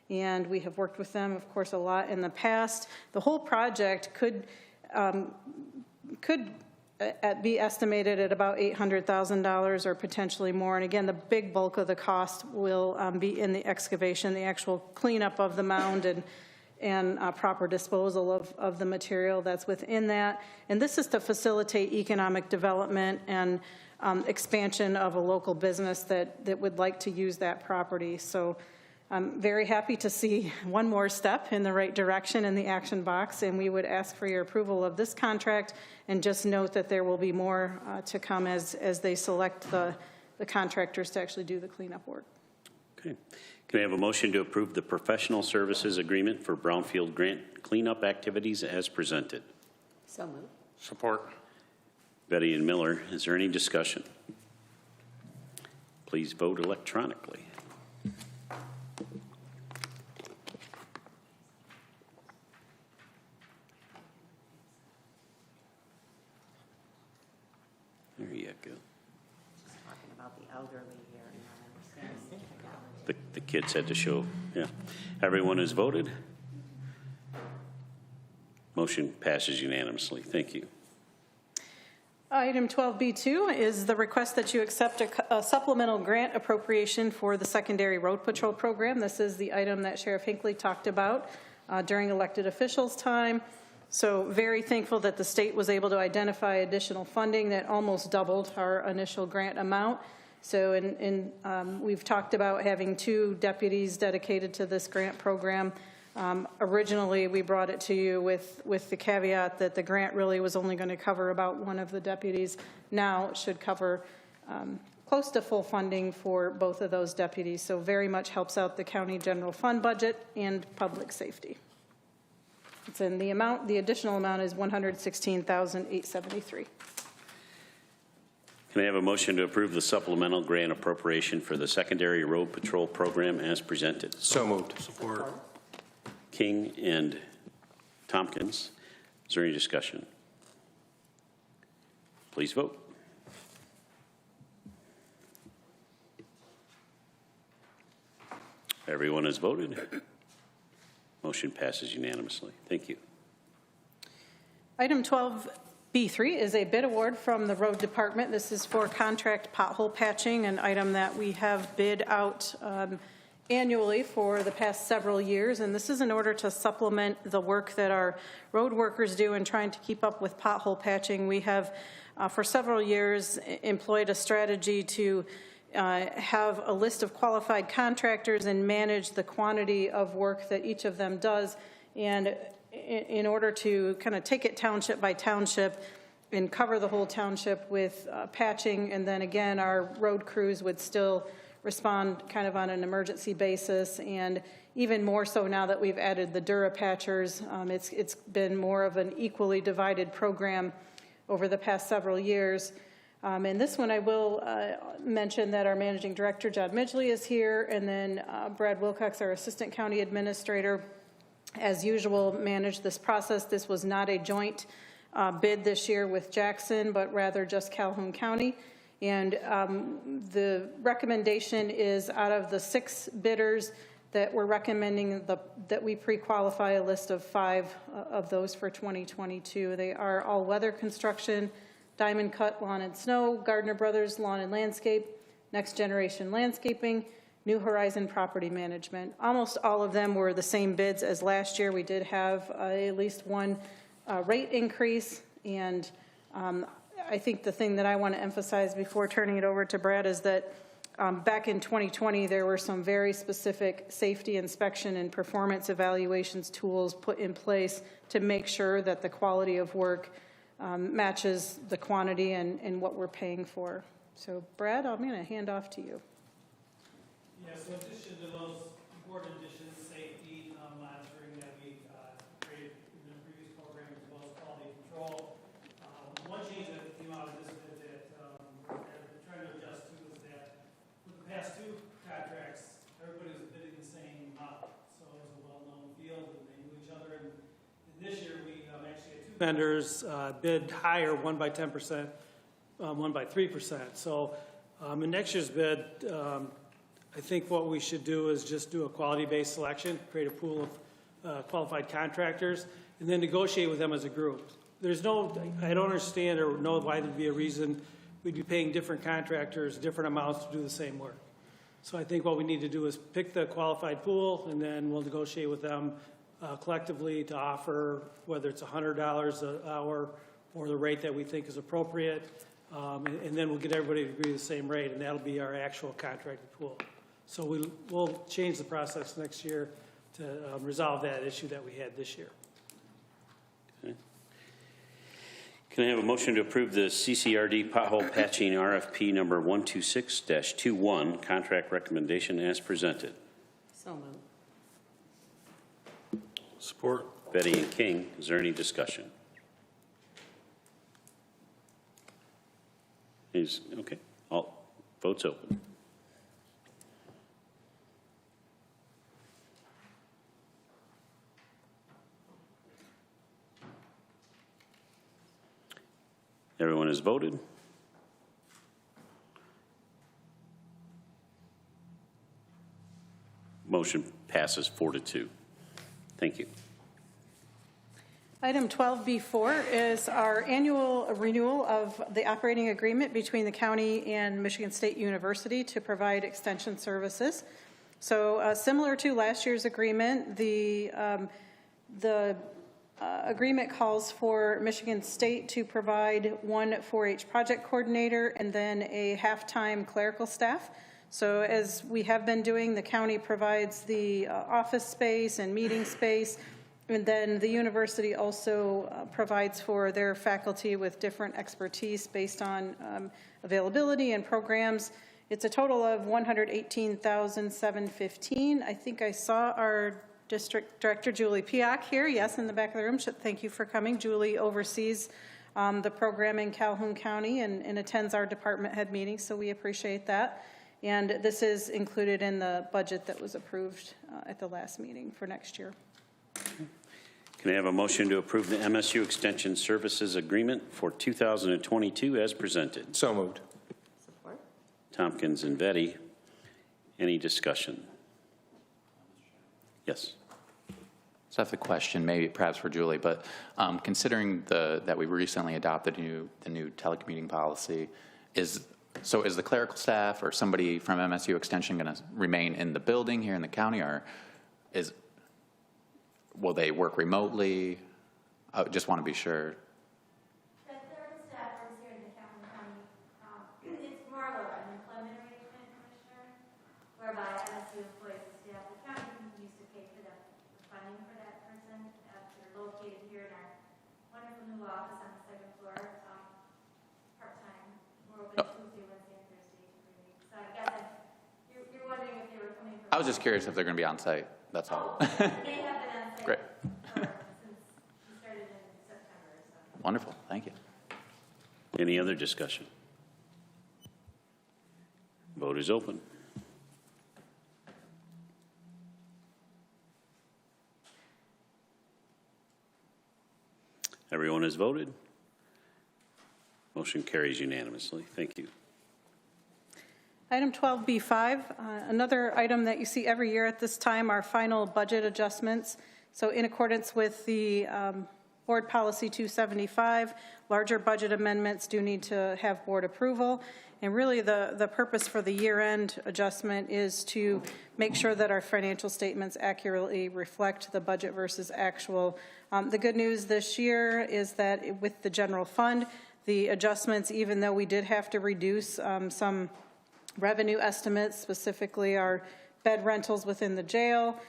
Speaker 12: and we have worked with them, of course, a lot in the past. The whole project could be estimated at about $800,000 or potentially more. And again, the big bulk of the cost will be in the excavation, the actual cleanup of the mound and proper disposal of the material that's within that. And this is to facilitate economic development and expansion of a local business that would like to use that property. So I'm very happy to see one more step in the right direction in the action box, and we would ask for your approval of this contract, and just note that there will be more to come as they select the contractors to actually do the cleanup work.
Speaker 3: Okay. Can I have a motion to approve the professional services agreement for brownfield grant cleanup activities as presented?
Speaker 4: So moved.
Speaker 9: Support.
Speaker 3: Betty and Miller, is there any discussion? Please vote electronically. There you go.
Speaker 4: Talking about the elderly here and not understanding technology.
Speaker 3: The kids had to show, yeah. Everyone has voted. Motion passes unanimously. Thank you.
Speaker 12: Item 12B2 is the request that you accept a supplemental grant appropriation for the secondary road patrol program. This is the item that Sheriff Hinckley talked about during elected officials' time. So very thankful that the state was able to identify additional funding that almost doubled our initial grant amount. So we've talked about having 2 deputies dedicated to this grant program. Originally, we brought it to you with the caveat that the grant really was only going to cover about one of the deputies. Now it should cover close to full funding for both of those deputies, so very much helps out the county general fund budget and public safety. It's in the amount, the additional amount is $116,873.
Speaker 3: Can I have a motion to approve the supplemental grant appropriation for the Secondary Road Patrol Program as presented?
Speaker 2: So moved. Support.
Speaker 3: King and Tompkins. Is there any discussion? Please vote. Everyone has voted. Motion passes unanimously. Thank you.
Speaker 12: Item 12B3 is a bid award from the Road Department. This is for contract pothole patching, an item that we have bid out annually for the past several years, and this is in order to supplement the work that our road workers do in trying to keep up with pothole patching. We have, for several years, employed a strategy to have a list of qualified contractors and manage the quantity of work that each of them does. And in order to kind of take it township by township and cover the whole township with patching, and then again, our road crews would still respond kind of on an emergency basis, and even more so now that we've added the Durapatchers. It's been more of an equally divided program over the past several years. And this one I will mention that our Managing Director, John Midgley, is here, and then Brad Wilcox, our Assistant County Administrator, as usual, managed this process. This was not a joint bid this year with Jackson, but rather just Calhoun County. And the recommendation is out of the 6 bidders that we're recommending that we pre-qualify a list of 5 of those for 2022. They are All Weather Construction, Diamond Cut Lawn and Snow, Gardner Brothers Lawn and Landscape, Next Generation Landscaping, New Horizon Property Management. Almost all of them were the same bids as last year. We did have at least one rate increase, and I think the thing that I want to emphasize before turning it over to Brad is that back in 2020, there were some very specific safety inspection and performance evaluations tools put in place to make sure that the quality of work matches the quantity and what we're paying for. So Brad, I'm going to hand off to you.
Speaker 13: Yeah, so in addition to those important additions, safety, monitoring that we created in the previous program, as well as quality control, one change that came out of this bid that we're trying to adjust to is that for the past 2 contracts, everybody was bidding the same amount. So it was a well-known field and they knew each other. And this year we actually had 2 vendors bid higher, one by 10%, one by 3%. So in next year's bid, I think what we should do is just do a quality-based selection, create a pool of qualified contractors, and then negotiate with them as a group. There's no, I don't understand or know why there'd be a reason we'd be paying different contractors different amounts to do the same work. So I think what we need to do is pick the qualified pool, and then we'll negotiate with them collectively to offer whether it's $100 an hour or the rate that we think is appropriate, and then we'll get everybody to agree the same rate, and that'll be our actual contracted pool. So we'll change the process next year to resolve that issue that we had this year.
Speaker 3: Okay. Can I have a motion to approve the CCRD pothole patching RFP number 126-21 contract recommendation as presented?
Speaker 4: So moved.
Speaker 3: Support. Betty and King. Is there any discussion? Okay. All votes open. Everyone has voted. Motion passes 4-2. Thank you.
Speaker 12: Item 12B4 is our annual renewal of the operating agreement between the county and Michigan State University to provide extension services. So similar to last year's agreement, the agreement calls for Michigan State to provide one 4-H project coordinator and then a half-time clerical staff So as we have been doing, the county provides the office space and meeting space, and then the university also provides for their faculty with different expertise based on availability and programs. It's a total of $118,715. I think I saw our District Director, Julie Piak, here. Yes, in the back of the room. Thank you for coming. Julie oversees the program in Calhoun County and attends our department head meetings, so we appreciate that. And this is included in the budget that was approved at the last meeting for next year.
Speaker 3: Can I have a motion to approve the MSU Extension Services Agreement for 2022 as presented?
Speaker 2: So moved.
Speaker 4: Support.
Speaker 3: Tompkins and Vetty. Any discussion? Yes.
Speaker 9: So I have a question, maybe perhaps for Julie, but considering that we recently adopted the new telecommuting policy, is the clerical staff or somebody from MSU Extension going to remain in the building here in the county, or will they work remotely? I just want to be sure.
Speaker 14: The clerical staff works here in the Calhoun County. It's more of an employment arrangement, Commissioner, whereby MSU employs the staff. The county continues to pay for the funding for that person. They're located here in our wonderful new office on the second floor, part-time. We're open Tuesday, Wednesday, and Thursday every week. So I guess you're wondering if they were coming from...
Speaker 9: I was just curious if they're going to be on site. That's all.
Speaker 14: They have been on site
Speaker 9: Great.
Speaker 14: since we started in September. So.
Speaker 9: Wonderful. Thank you.
Speaker 3: Any other discussion? Vote is open. Everyone has voted. Motion carries unanimously. Thank you.
Speaker 12: Item 12B5, another item that you see every year at this time are final budget adjustments. So in accordance with the Board Policy 275, larger budget amendments do need to have board approval. And really the purpose for the year-end adjustment is to make sure that our financial statements accurately reflect the budget versus actual. The good news this year is that with the general fund, the adjustments, even though we did have to reduce some revenue estimates, specifically our bed rentals within the jail,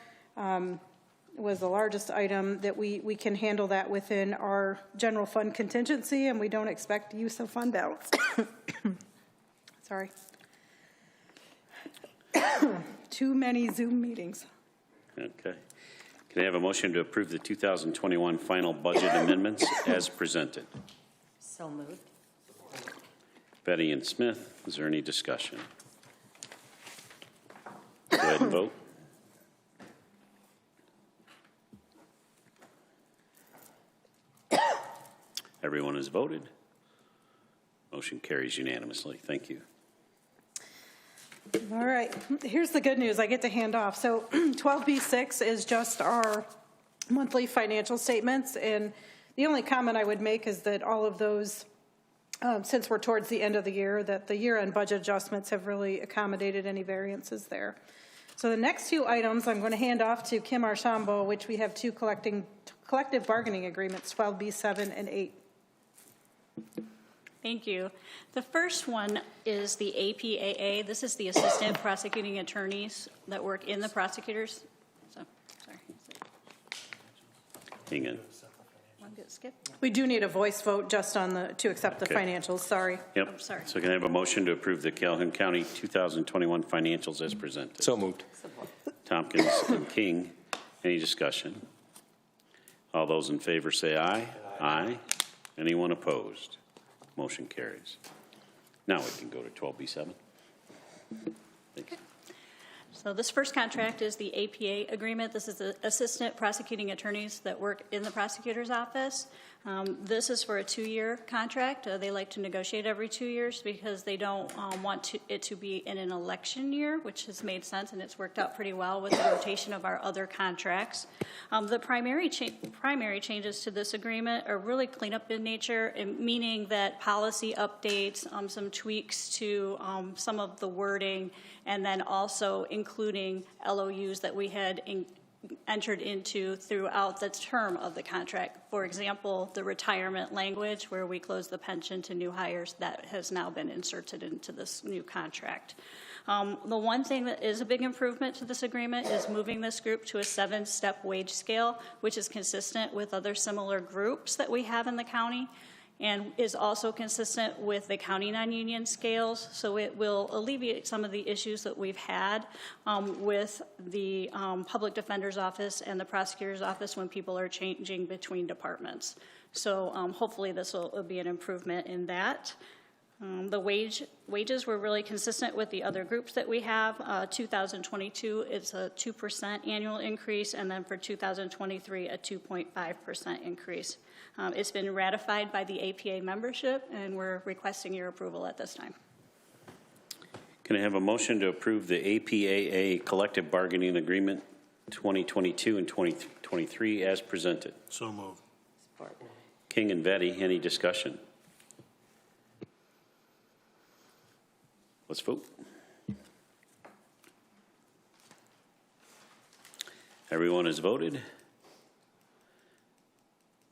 Speaker 12: was the largest item, that we can handle that within our general fund contingency, and we don't expect use of fund balance. Sorry. Too many Zoom meetings.
Speaker 3: Okay. Can I have a motion to approve the 2021 final budget amendments as presented?
Speaker 4: So moved.
Speaker 3: Betty and Smith, is there any discussion? Go ahead and vote. Everyone has voted. Motion carries unanimously. Thank you.
Speaker 12: All right, here's the good news I get to hand off. So 12B6 is just our monthly financial statements, and the only comment I would make is that all of those, since we're towards the end of the year, that the year-end budget adjustments have really accommodated any variances there. So the next two items I'm going to hand off to Kim Archambault, which we have two collective bargaining agreements, 12B7 and 8.
Speaker 15: Thank you. The first one is the APAA. This is the Assistant Prosecuting Attorneys that work in the prosecutors. So, sorry.
Speaker 3: Hang on.
Speaker 15: Want to get skipped?
Speaker 12: We do need a voice vote just on to accept the financials. Sorry.
Speaker 3: Yep.
Speaker 15: I'm sorry.
Speaker 3: So can I have a motion to approve the Calhoun County 2021 financials as presented?
Speaker 2: So moved.
Speaker 3: Tompkins and King. Any discussion? All those in favor say aye. Aye. Anyone opposed? Motion carries. Now we can go to 12B7. Thanks.
Speaker 15: So this first contract is the APA agreement. This is the Assistant Prosecuting Attorneys that work in the prosecutor's office. This is for a 2-year contract. They like to negotiate every 2 years because they don't want it to be in an election year, which has made sense, and it's worked out pretty well with the rotation of our other contracts. The primary changes to this agreement are really cleanup in nature, meaning that policy updates, some tweaks to some of the wording, and then also including LOUs that we had entered into throughout the term of the contract. For example, the retirement language where we close the pension to new hires, that has now been inserted into this new contract. The one thing that is a big improvement to this agreement is moving this group to a 7-step wage scale, which is consistent with other similar groups that we have in the county, and is also consistent with the county non-union scales, so it will alleviate some of the issues that we've had with the public defender's office and the prosecutor's office when people are changing between departments. So hopefully this will be an improvement in that. The wages were really consistent with the other groups that we have. 2022, it's a 2% annual increase, and then for 2023, a 2.5% increase. It's been ratified by the APA membership, and we're requesting your approval at this time.
Speaker 3: Can I have a motion to approve the APAA Collective Bargaining Agreement 2022 and 2023 as presented?
Speaker 5: So moved.
Speaker 4: Support.
Speaker 3: King and Vetty, any discussion? Let's vote. Everyone has voted.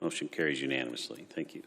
Speaker 3: Motion carries unanimously. Thank you.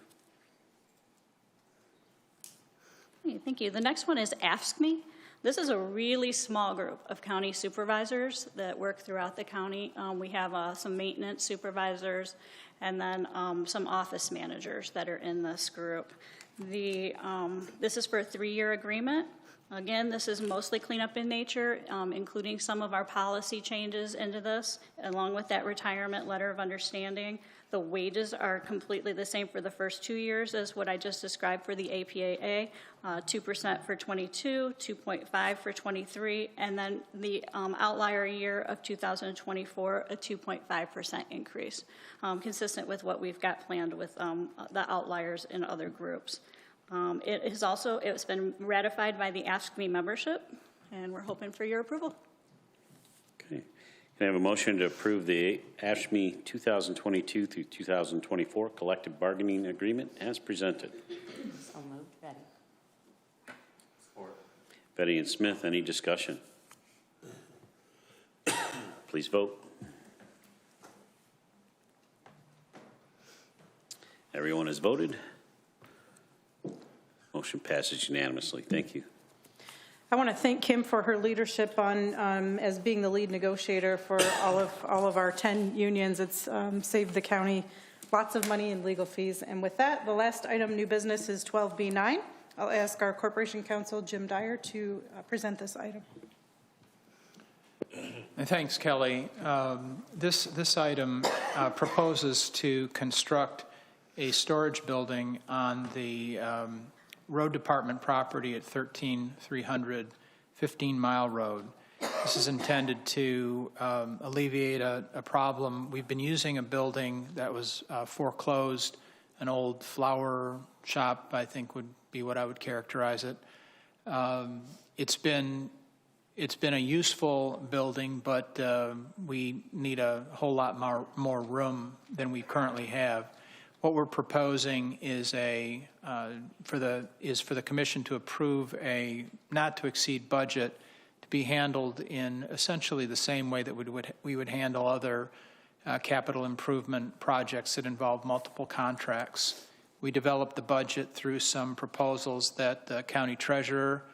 Speaker 15: Okay, thank you. The next one is Ask Me. This is a really small group of county supervisors that work throughout the county. We have some maintenance supervisors and then some office managers that are in this group. This is for a 3-year agreement. Again, this is mostly cleanup in nature, including some of our policy changes into this, along with that retirement letter of understanding. The wages are completely the same for the first 2 years as what I just described for the APAA, 2% for 22, 2.5 for 23, and then the outlier year of 2024, a 2.5% increase, consistent with what we've got planned with the outliers in other groups. It's been ratified by the Ask Me membership, and we're hoping for your approval.
Speaker 3: Okay. Can I have a motion to approve the ASHME 2022 through 2024 Collective Bargaining Agreement as presented?
Speaker 4: So moved. Betty.
Speaker 3: Support. Betty and Smith, any discussion? Please vote. Everyone has voted. Motion passes unanimously. Thank you.
Speaker 12: I want to thank Kim for her leadership on as being the lead negotiator for all of our 10 unions. It's saved the county lots of money in legal fees. And with that, the last item, new business, is 12B9. I'll ask our Corporation Counsel, Jim Dyer, to present this item.
Speaker 16: Thanks, Kelly. This item proposes to construct a storage building on the road department property at 13300 15 Mile Road. This is intended to alleviate a problem. We've been using a building that was foreclosed, an old flower shop, I think would be what I would characterize it. It's been a useful building, but we need a whole lot more room than we currently have. What we're proposing is for the commission to approve a not to exceed budget to be handled in essentially the same way that we would handle other capital improvement projects that involve multiple contracts. We developed the budget through some proposals that the county treasurer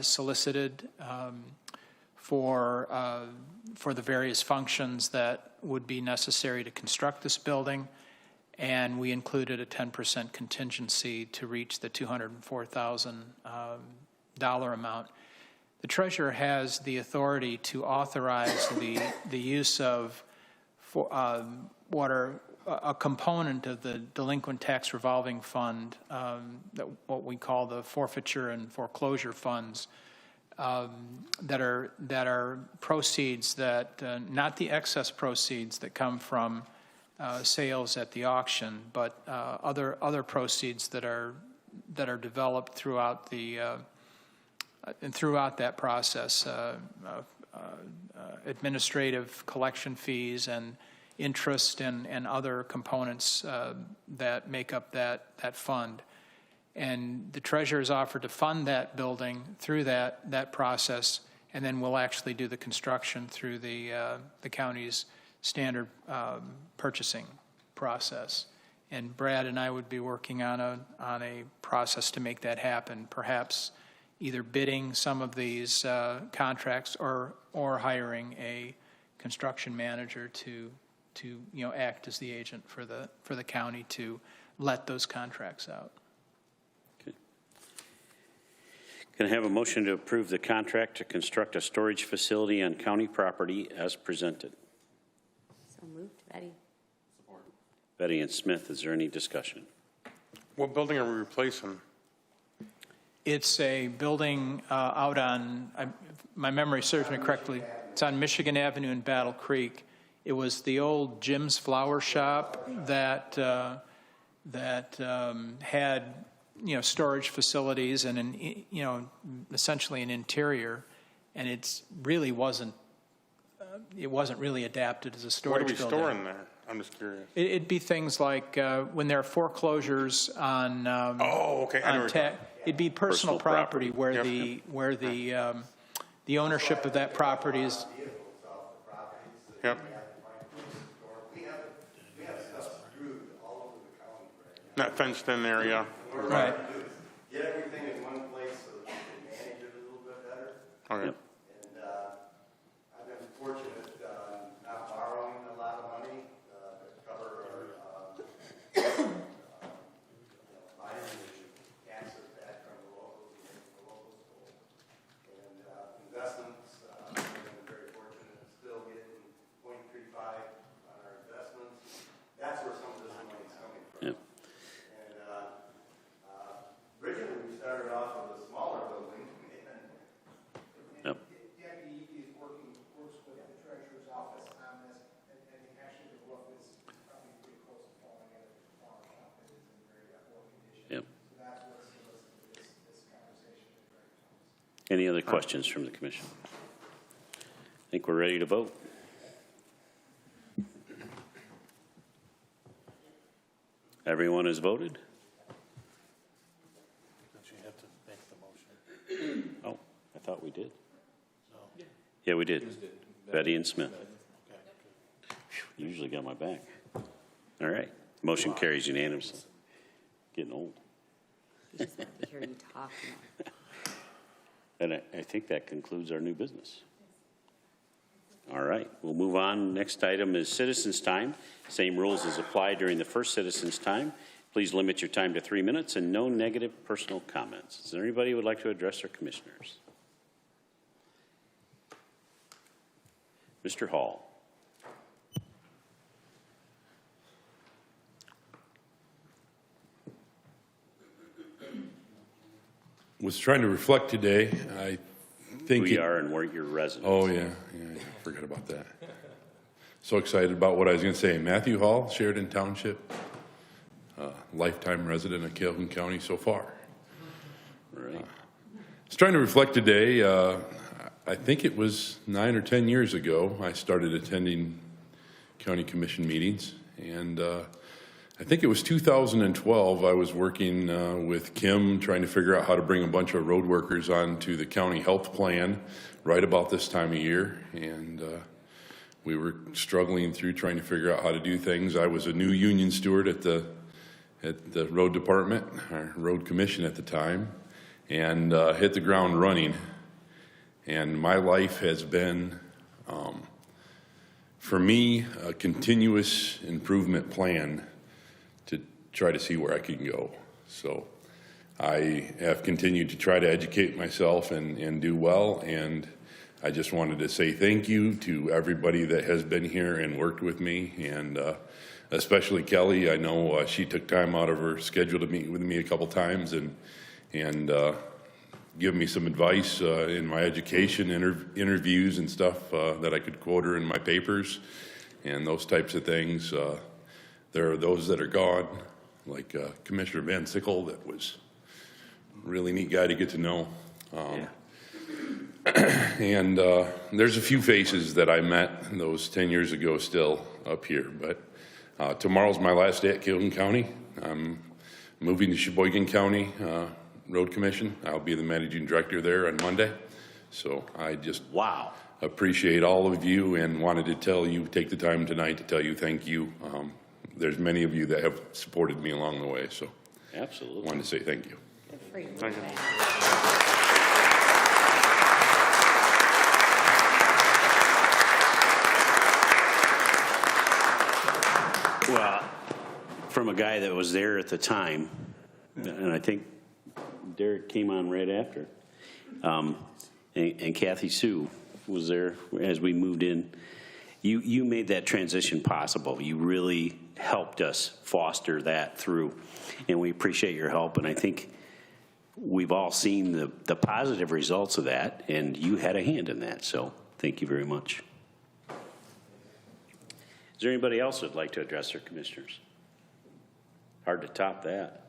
Speaker 16: solicited for the various functions that would be necessary to construct this building. And we included a 10% contingency to reach the $204,000 amount. The treasurer has the authority to authorize the use of a component of the delinquent tax revolving fund, what we call the forfeiture and foreclosure funds, that are proceeds that not the excess proceeds that come from sales at the auction, but other proceeds that are developed throughout that process, administrative collection fees and interest and other components that make up that fund. And the treasurer has offered to fund that building through that process, and then we'll actually do the construction through the county's standard purchasing process. And Brad and I would be working on a process to make that happen, perhaps either bidding some of these contracts or hiring a construction manager to act as the agent for the county to let those contracts out.
Speaker 3: Can I have a motion to approve the contract to construct a storage facility on county property as presented?
Speaker 4: So moved, Betty.
Speaker 3: Betty and Smith, is there any discussion?
Speaker 17: What building are we replacing?
Speaker 16: It's a building out on, my memory serves me correctly, it's on Michigan Avenue in Battle Creek. It was the old Jim's Flower Shop that had, storage facilities and, essentially an interior, and it wasn't really adapted as a storage building.
Speaker 17: What do we store in there? I'm just curious.
Speaker 16: It'd be things like when there are foreclosures on.
Speaker 17: Okay.
Speaker 16: It'd be personal property where the ownership of that property is.
Speaker 17: Yep. That fenced in area.
Speaker 16: Right.
Speaker 18: Get everything in one place so that you can manage it a little bit better.
Speaker 17: Okay.
Speaker 3: Yep.
Speaker 18: And I've been fortunate not borrowing a lot of money to cover our items access back from the locals and the local school. And investments, I've been very fortunate to still getting 0.35 on our investments. That's where some of this money is coming from.
Speaker 3: Yep.
Speaker 18: Originally, we started off with a smaller building, and
Speaker 3: Yep.
Speaker 6: Deputy works with the treasurer's office on this, and actually the roof is probably pretty close to falling out of the farm shop. It is in very poor condition.
Speaker 3: Yep.
Speaker 6: So that's what's solicited this conversation.
Speaker 3: Any other questions from the commission? I think we're ready to vote. Everyone has voted? Oh, I thought we did. Yeah, we did. Betty and Smith. You usually got my back. All right. Motion carries unanimously. Getting old.
Speaker 4: We just have to hear you talk more.
Speaker 3: And I think that concludes our new business. All right, we'll move on. Next item is citizens' time. Same rules as apply during the first citizens' time. Please limit your time to 3 minutes and no negative personal comments. Is there anybody who would like to address their commissioners? Mr. Hall.
Speaker 19: Was trying to reflect today. I think
Speaker 3: We are and we're your residents.
Speaker 19: Oh yeah, I forgot about that. So excited about what I was going to say. Matthew Hall, Sheridan Township, lifetime resident of Calhoun County so far.
Speaker 3: Right.
Speaker 19: I was trying to reflect today. I think it was 9 or 10 years ago I started attending county commission meetings, and I think it was 2012. I was working with Kim trying to figure out how to bring a bunch of road workers onto the county health plan right about this time of year, and we were struggling through trying to figure out how to do things. I was a new union steward at the road department, or road commission at the time, and hit the ground running. And my life has been, for me, a continuous improvement plan to try to see where I can go. So I have continued to try to educate myself and do well, and I just wanted to say thank you to everybody that has been here and worked with me, and especially Kelly. I know she took time out of her schedule to meet with me a couple times and give me some advice in my education interviews and stuff that I could quote her in my papers and those types of things. There are those that are gone, like Commissioner Van Sickle, that was a really neat guy to get to know. And there's a few faces that I met those 10 years ago still up here, but tomorrow's my last day at Calhoun County. I'm moving to Sheboygan County Road Commission. I'll be the managing director there on Monday. So I just appreciate all of you and wanted to take the time tonight to tell you thank you. There's many of you that have supported me along the way, so
Speaker 3: absolutely
Speaker 19: wanted to say thank you.
Speaker 4: Good for you.
Speaker 17: Thank you.
Speaker 3: from a guy that was there at the time, and I think Dirk came on right after, and Kathy Sue was there as we moved in. You made that transition possible. You really helped us foster that through, and we appreciate your help. And I think we've all seen the positive results of that, and you had a hand in that. So thank you very much. Is there anybody else who'd like to address their commissioners? Hard to top that.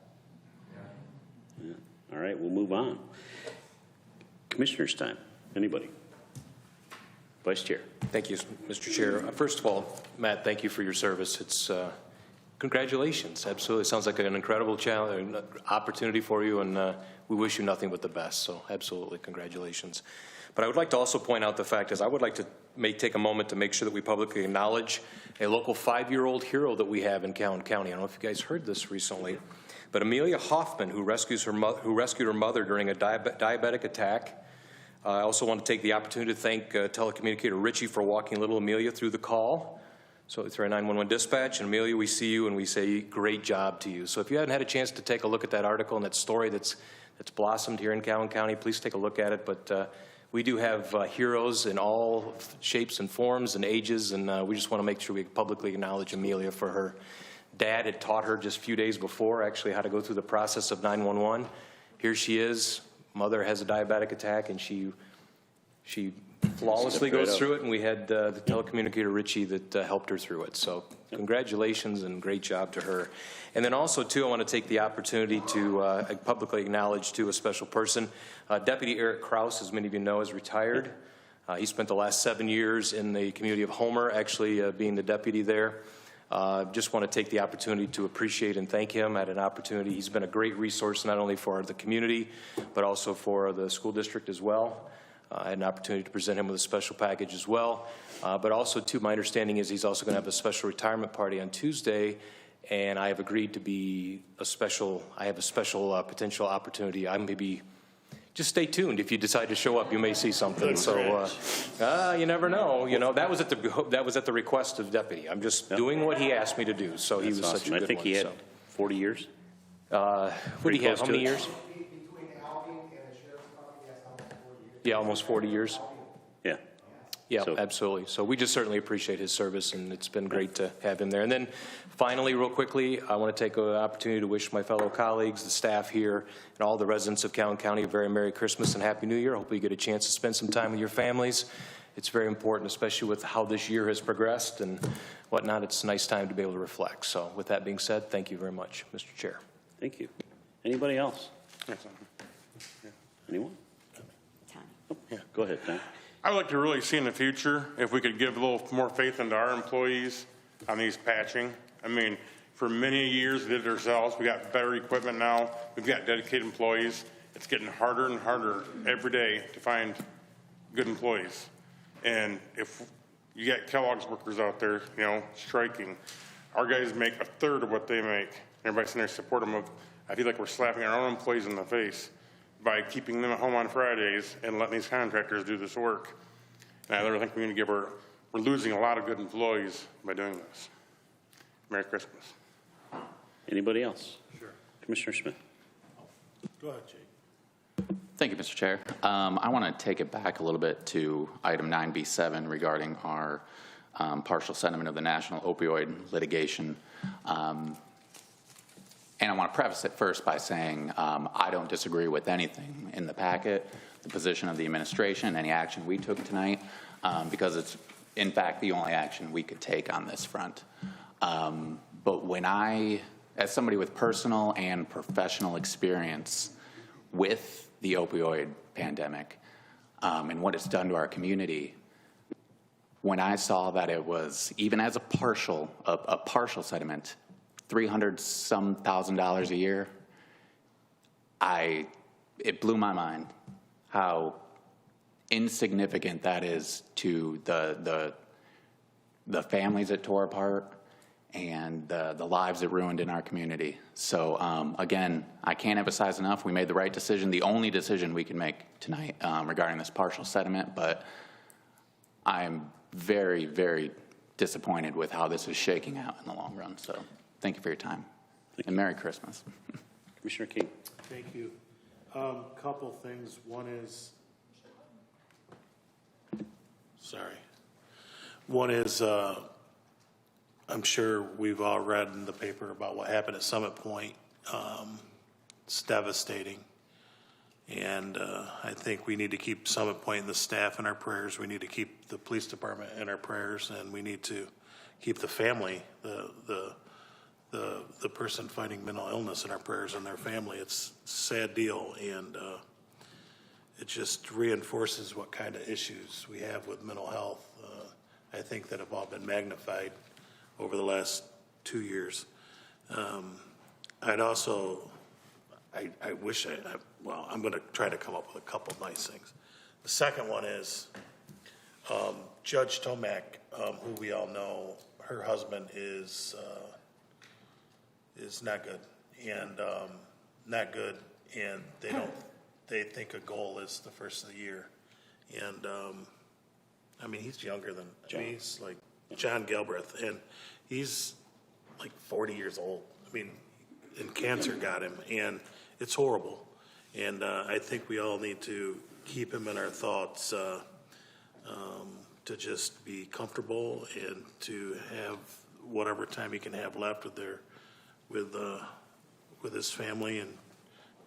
Speaker 3: Yeah. All right, we'll move on. Commissioners' time. Anybody? Vice Chair.
Speaker 2: Thank you, Mr. Chair. First of all, Matt, thank you for your service. It's congratulations. Absolutely. Sounds like an incredible challenge, opportunity for you, and we wish you nothing but the best. So absolutely, congratulations. But I would like to also point out the fact is I would like to take a moment to make sure that we publicly acknowledge a local 5-year-old hero that we have in Calhoun County. I don't know if you guys heard this recently, but Amelia Hoffman, who rescued her mother during a diabetic attack. I also want to take the opportunity to thank telecommunicator Richie for walking little Amelia through the call. So through our 911 dispatch, and Amelia, we see you and we say great job to you. So if you haven't had a chance to take a look at that article and that story that's blossomed here in Calhoun County, please take a look at it. But we do have heroes in all shapes and forms and ages, and we just want to make sure we publicly acknowledge Amelia for her dad had taught her just a few days before actually how to go through the process of 911. Here she is. Mother has a diabetic attack, and she flawlessly goes through it, and we had the telecommunicator Richie that helped her through it. So congratulations and great job to her. And then also, too, I want to take the opportunity to publicly acknowledge, too, a special person. Deputy Eric Krause, as many of you know, is retired. He spent the last 7 years in the community of Homer, actually being the deputy there. Just want to take the opportunity to appreciate and thank him at an opportunity. He's been a great resource not only for the community, but also for the school district as well. I had an opportunity to present him with a special package as well. But also, too, my understanding is he's also going to have a special retirement party on Tuesday, and I have agreed to be I have a special potential opportunity. I may be, just stay tuned. If you decide to show up, you may see something. So you never know. You know, that was at the request of deputy. I'm just doing what he asked me to do. So he was
Speaker 3: awesome.
Speaker 2: such a good one.
Speaker 3: I think he had 40 years.
Speaker 2: What do you have? How many years? Yeah, almost 40 years.
Speaker 3: Yeah.
Speaker 2: Yeah, absolutely. So we just certainly appreciate his service, and it's been great to have him there. And then finally, real quickly, I want to take an opportunity to wish my fellow colleagues, the staff here, and all the residents of Calhoun County a very Merry Christmas and Happy New Year. Hopefully you get a chance to spend some time with your families. It's very important, especially with how this year has progressed and whatnot. It's a nice time to be able to reflect. So with that being said, thank you very much, Mr. Chair.
Speaker 3: Thank you. Anybody else? Anyone? Oh, yeah, go ahead, Tom.
Speaker 17: I would like to really see in the future if we could give a little more faith into our employees on these patching. I mean, for many years we did it ourselves. We got better equipment now. We've got dedicated employees. It's getting harder and harder every day to find good employees. And if you got Kellogg's workers out there, you know, striking, our guys make a third of what they make. Everybody's sitting there supporting them. I feel like we're slapping our own employees in the face by keeping them at home on Fridays and letting these contractors do this work. And I really think we're losing a lot of good employees by doing this. Merry Christmas.
Speaker 3: Anybody else?
Speaker 17: Sure.
Speaker 3: Commissioner Smith.
Speaker 17: Go ahead, Jake.
Speaker 9: Thank you, Mr. Chair. I want to take it back a little bit to item 9B7 regarding our partial settlement of the national opioid litigation. And I want to preface it first by saying I don't disagree with anything in the packet, the position of the administration, any action we took tonight, because it's, in fact, the only action we could take on this front. But when as somebody with personal and professional experience with the opioid pandemic and what it's done to our community, when I saw that it was, even as a partial settlement, $300-some thousand a year, it blew my mind how insignificant that is to the families it tore apart and the lives it ruined in our community. So again, I can't emphasize enough, we made the right decision, the only decision we can make tonight regarding this partial settlement, but I'm very, very disappointed with how this is shaking out in the long run. So thank you for your time. And Merry Christmas.
Speaker 3: Commissioner King.
Speaker 20: Thank you. Couple things. One is, I'm sure we've all read in the paper about what happened at Summit Point. It's devastating. And I think we need to keep Summit Point and the staff in our prayers. We need to keep the police department in our prayers, and we need to keep the family, the person fighting mental illness in our prayers and their family. It's a sad deal, and it just reinforces what kind of issues we have with mental health. I think that have all been magnified over the last 2 years. I'd also, I wish well, I'm going to try to come up with a couple of nice things. The second one is Judge Tomac, who we all know, her husband is not good, and they think a goal is the first of the year, and I mean he's younger than he's like John Galbraith, and he's like 40 years old. I mean, and cancer got him, and it's horrible, and I think we all need to keep him in our thoughts. To just be comfortable and to have whatever time he can have left with his family and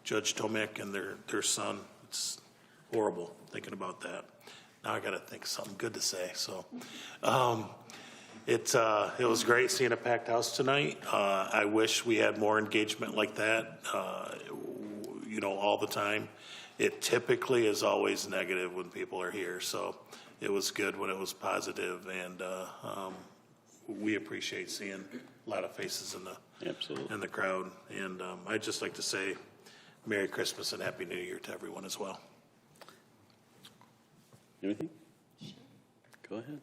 Speaker 20: Judge Tomac and their son. It's horrible thinking about that. Now I got to think of something good to say. So it was great seeing a packed house tonight. I wish we had more engagement like that, all the time. It typically is always negative when people are here. So it was good when it was positive, and we appreciate seeing a lot of faces in the crowd. And I'd just like to say Merry Christmas and Happy New Year to everyone as well.
Speaker 3: Anything? Go ahead.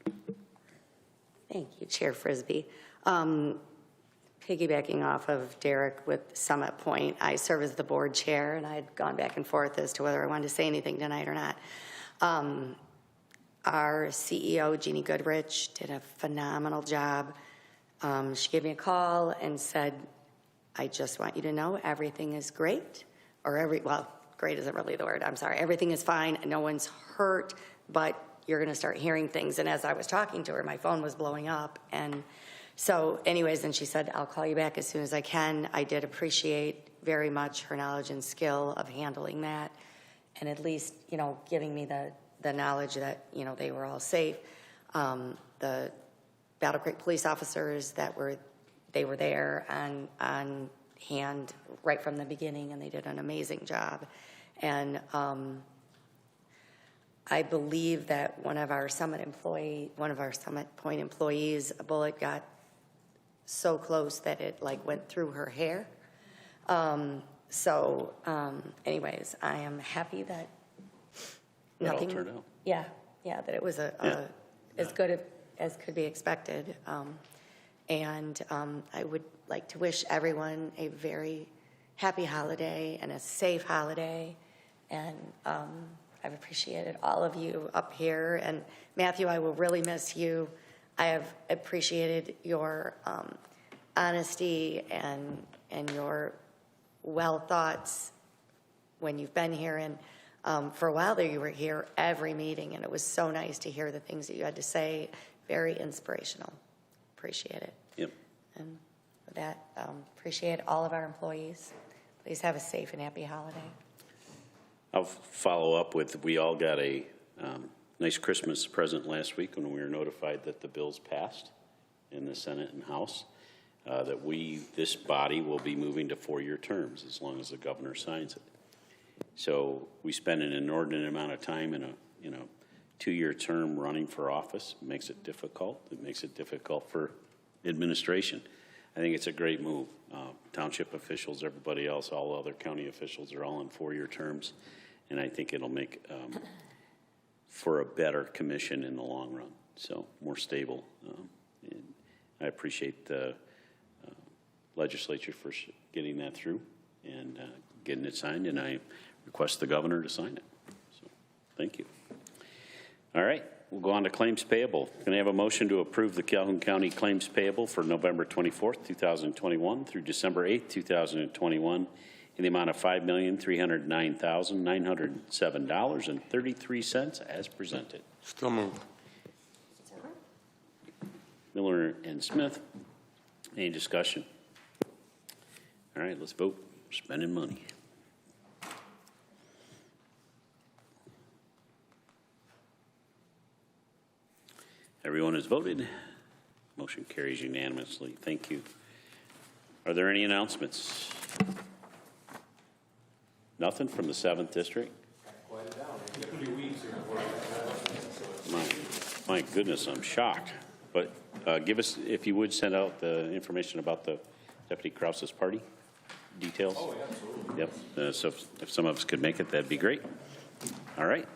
Speaker 4: Thank you, Chair Frisbee. Piggybacking off of Derek with Summit Point, I serve as the board chair, and I'd gone back and forth as to whether I wanted to say anything tonight or not. Our CEO, Jeannie Goodrich, did a phenomenal job. She gave me a call and said, I just want you to know everything is great. Well, great isn't really the word, I'm sorry. Everything is fine, no one's hurt, but you're going to start hearing things. And as I was talking to her, my phone was blowing up. And so anyways, and she said, I'll call you back as soon as I can. I did appreciate very much her knowledge and skill of handling that, and at least, giving me the knowledge that, they were all safe. The Battle Creek police officers they were there on hand right from the beginning, and they did an amazing job. And I believe that one of our Summit Point employees, a bullet got so close that it went through her hair. Anyways, I am happy that nothing
Speaker 3: turned out.
Speaker 4: Yeah, that it was as good as could be expected. And I would like to wish everyone a very happy holiday and a safe holiday. And I've appreciated all of you up here. And Matthew, I will really miss you. I have appreciated your honesty and your well thoughts when you've been here. And for a while there, you were here every meeting, and it was so nice to hear the things that you had to say. Very inspirational. Appreciate it.
Speaker 3: Yep.
Speaker 4: And with that, appreciate all of our employees. Please have a safe and happy holiday.
Speaker 3: I'll follow up with, we all got a nice Christmas present last week when we were notified that the bills passed in the Senate and House, that this body will be moving to 4-year terms as long as the governor signs it. So we spend an inordinate amount of time in a 2-year term running for office. It makes it difficult. It makes it difficult for administration. I think it's a great move. Township officials, everybody else, all other county officials are all in 4-year terms, and I think it'll make for a better commission in the long run, so more stable. And I appreciate the legislature for getting that through and getting it signed, and I request the governor to sign it. So, thank you. All right, we'll go on to claims payable. Can I have a motion to approve the Calhoun County claims payable for November 24th, 2021 through December 8th, 2021 in the amount of $5,309,907.33 as presented?
Speaker 17: Still moved.
Speaker 3: Miller and Smith. Any discussion? All right, let's vote. Spending money. Everyone has voted. Motion carries unanimously. Thank you. Are there any announcements? Nothing from the 7th District? My goodness, I'm shocked. But give us, if you would, send out the information about the Deputy Krause's party details. Oh, absolutely. Yep. So if some of us could make it, that'd be great. All right.